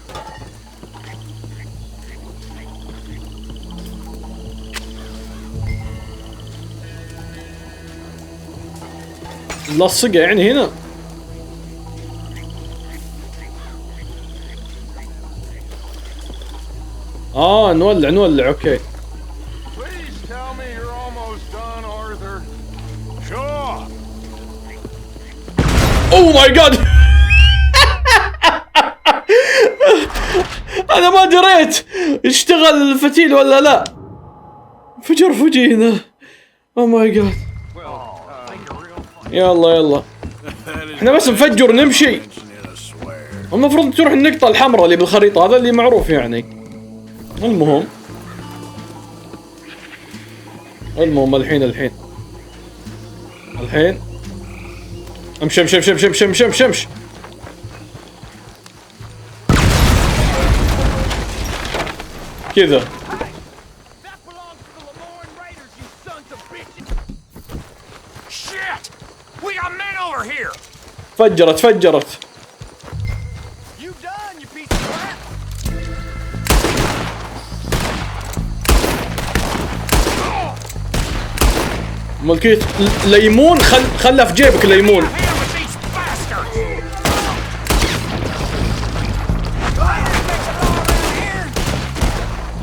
S1: لصقه يعني هنا. نولع اوكي.
S3: Please tell me you're almost done, Arthur.
S10: Sure.
S1: اوه ماي جاد. انا ما دريت يشتغل الفتيل ولا لا. فجر فجينا. اوه ماي جاد. يلا احنا بس نفجر نمشي. المفروض تروح النقطة الحمراء اللي بالخريطة، هذا اللي معروف يعني. المهم الحين امشي. كذا فجرت. ملكيت ليمون خلها في جيبك الليمون.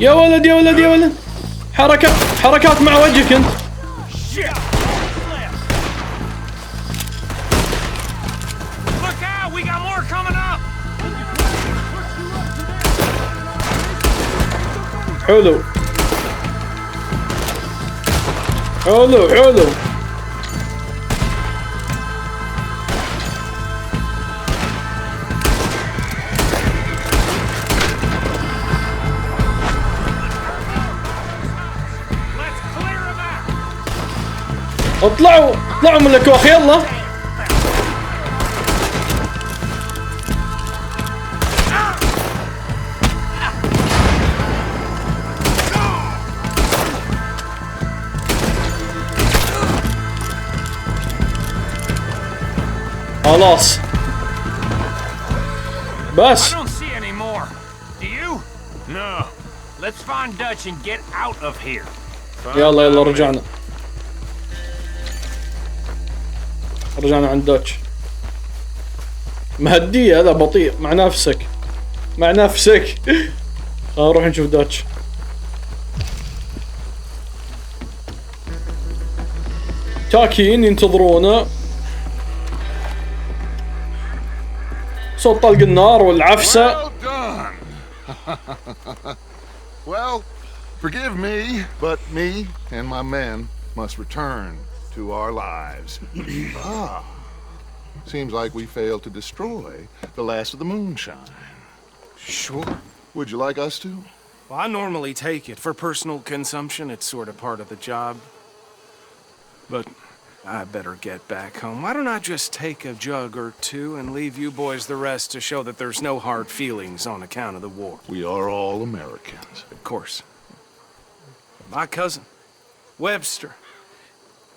S1: يا ولد حركات مع وجهك انت. حلو اطلعوا من الكوخ يلا. خلاص بس.
S10: I don't see any more. Do you? No. Let's find Dutch and get out of here.
S1: يلا رجعنا عند داتش. مهدية هذا بطيء مع نفسك. نروح نشوف داتش. تاكين ينتظرونا. صوت طلق النار والعفسة.
S3: Well, forgive me, but me and my men must return to our lives.
S14: Seems like we failed to destroy the last of the moonshine.
S8: Sure.
S14: Would you like us to?
S8: Well, I normally take it. For personal consumption, it's sort of part of the job. But I better get back home. Why don't I just take a jug or two and leave you boys the rest to show that there's no hard feelings on account of the war?
S14: We are all Americans.
S8: Of course. My cousin, Webster.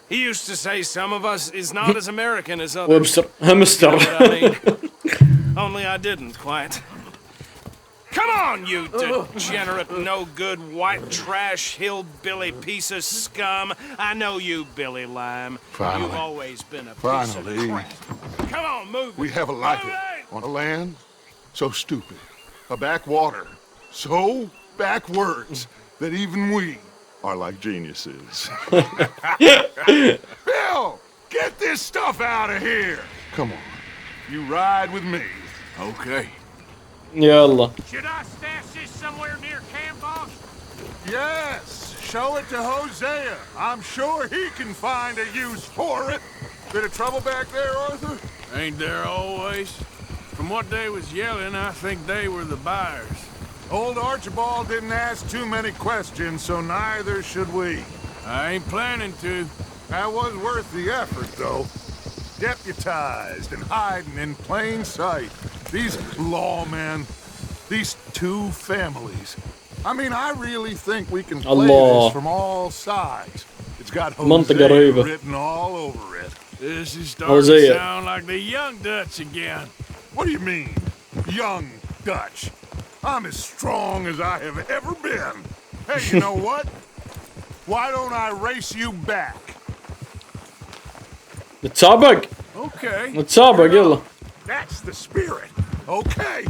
S8: He used to say some of us is not as American as others.
S1: Webster. Hamster.
S8: You know what I mean? Only I didn't quite. Come on, you degenerate, no-good, white trash, hillbilly piece of scum. I know you, Billy Lime.
S14: Finally.
S8: You've always been a piece of crap. Come on, move it.
S14: We have a life on a land so stupid, a backwater so backwards that even we are like geniuses.
S3: Bill, get this stuff out of here.
S14: Come on.
S3: You ride with me.
S10: Okay.
S1: يلا.
S4: Should I stash this somewhere near camp, boss?
S3: Yes, show it to Hosea. I'm sure he can find a use for it. Bit of trouble back there, Arthur?
S4: Ain't there always? From what they was yelling, I think they were the buyers.
S3: Old Archibald didn't ask too many questions, so neither should we.
S4: I ain't planning to.
S3: That was worth the effort, though. Deputized and hiding in plain sight. These lawmen, these two families. I mean, I really think we can play this from all sides. It's got Hosea written all over it.
S4: This is starting to sound like the young Dutch again.
S3: What do you mean, young Dutch? I'm as strong as I have ever been. Hey, you know what? Why don't I race you back?
S1: نتسابق.
S3: Okay.
S1: نتسابق يلا.
S3: That's the spirit. Okay.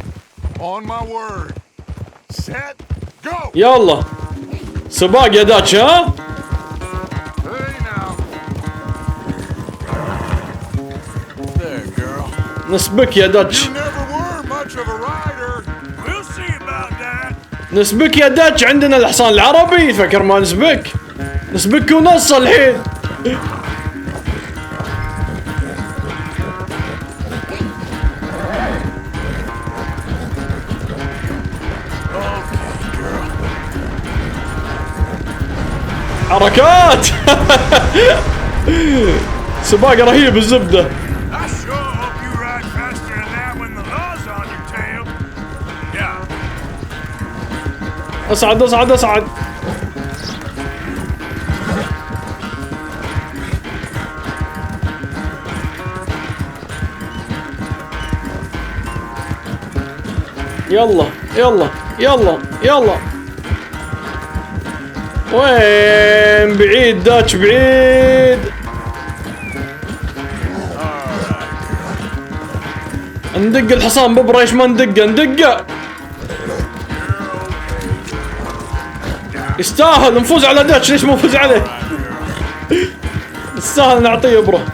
S3: On my word. Set. Go.
S1: يلا. سباق يا داتش ها؟
S3: Hey now.
S10: There, girl.
S1: نسبك يا داتش.
S3: You never were much of a rider.
S4: We'll see about that.
S1: نسبك يا داتش عندنا الحصان العربي فكر ما نسبك. نسبك ونص الحين. حركات. سباق رهيب الزبدة.
S4: I sure hope you ride faster than that when the law's on your tail. Yeah.
S1: اصعد اصعد اصعد. يلا يلا يلا يلا. وين بعيد داتش بعيد. ندق الحصان ببريش ما ندقه ندقه. يستاهل نفوز على داتش ليش ما نفوز عليه؟ يستاهل نعطيه بره.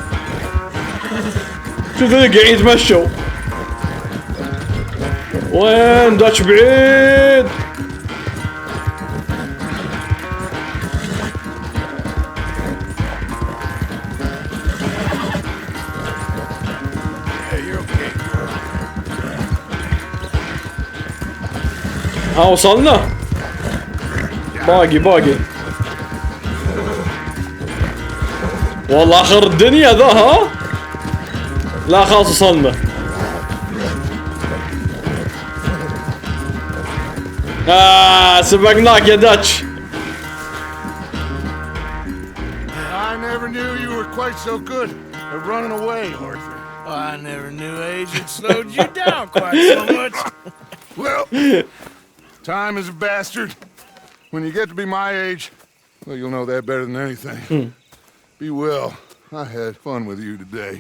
S1: شوف ذي قاعد يتمشوا. وين داتش بعيد. ها وصلنا. باقي والله اخر الدنيا ذا ها. لا خلاص وصلنا. سبقناك يا داتش.
S3: I never knew you were quite so good at running away, Arthur.
S10: I never knew age had slowed you down quite so much.
S3: Well, time is a bastard. When you get to be my age, well, you'll know that better than anything. Be well. I had fun with you today.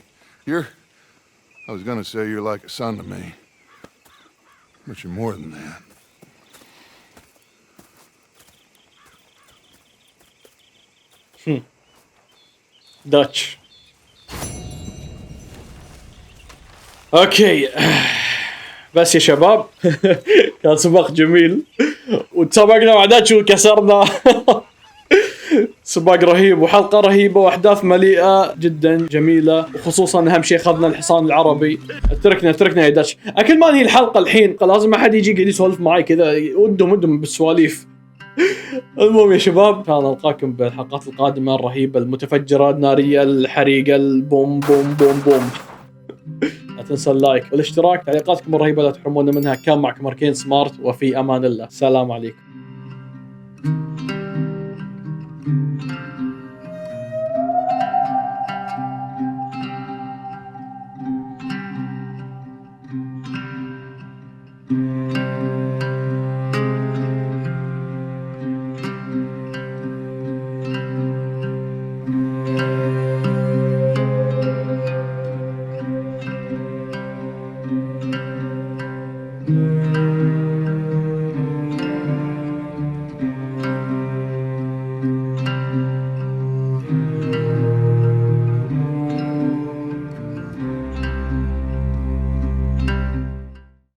S3: I was gonna say you're like a son to me. But you're more than that.
S1: داتش. اوكي بس يا شباب. كان سباق جميل وتسابقنا مع داتش وكسرنا. سباق رهيب وحلقة رهيبة وأحداث مليئة جدا جميلة، وخصوصا أهم شيء أخذنا الحصان العربي. تركنا يا داتش. أكل ما هي الحلقة الحين لازم أحد يجي يقعد يسولف معي كذا، ودهم بالسواليف. المهم يا شباب، كان ألقاكم بالحلقات القادمة الرهيبة المتفجرة النارية الحريقة البوم بوم بوم بوم. لا تنسى اللايك والاشتراك، تعليقاتكم الرهيبة لا تحرمونا منها. كان معكم أركين سمارت، وفي أمان الله. السلام عليكم.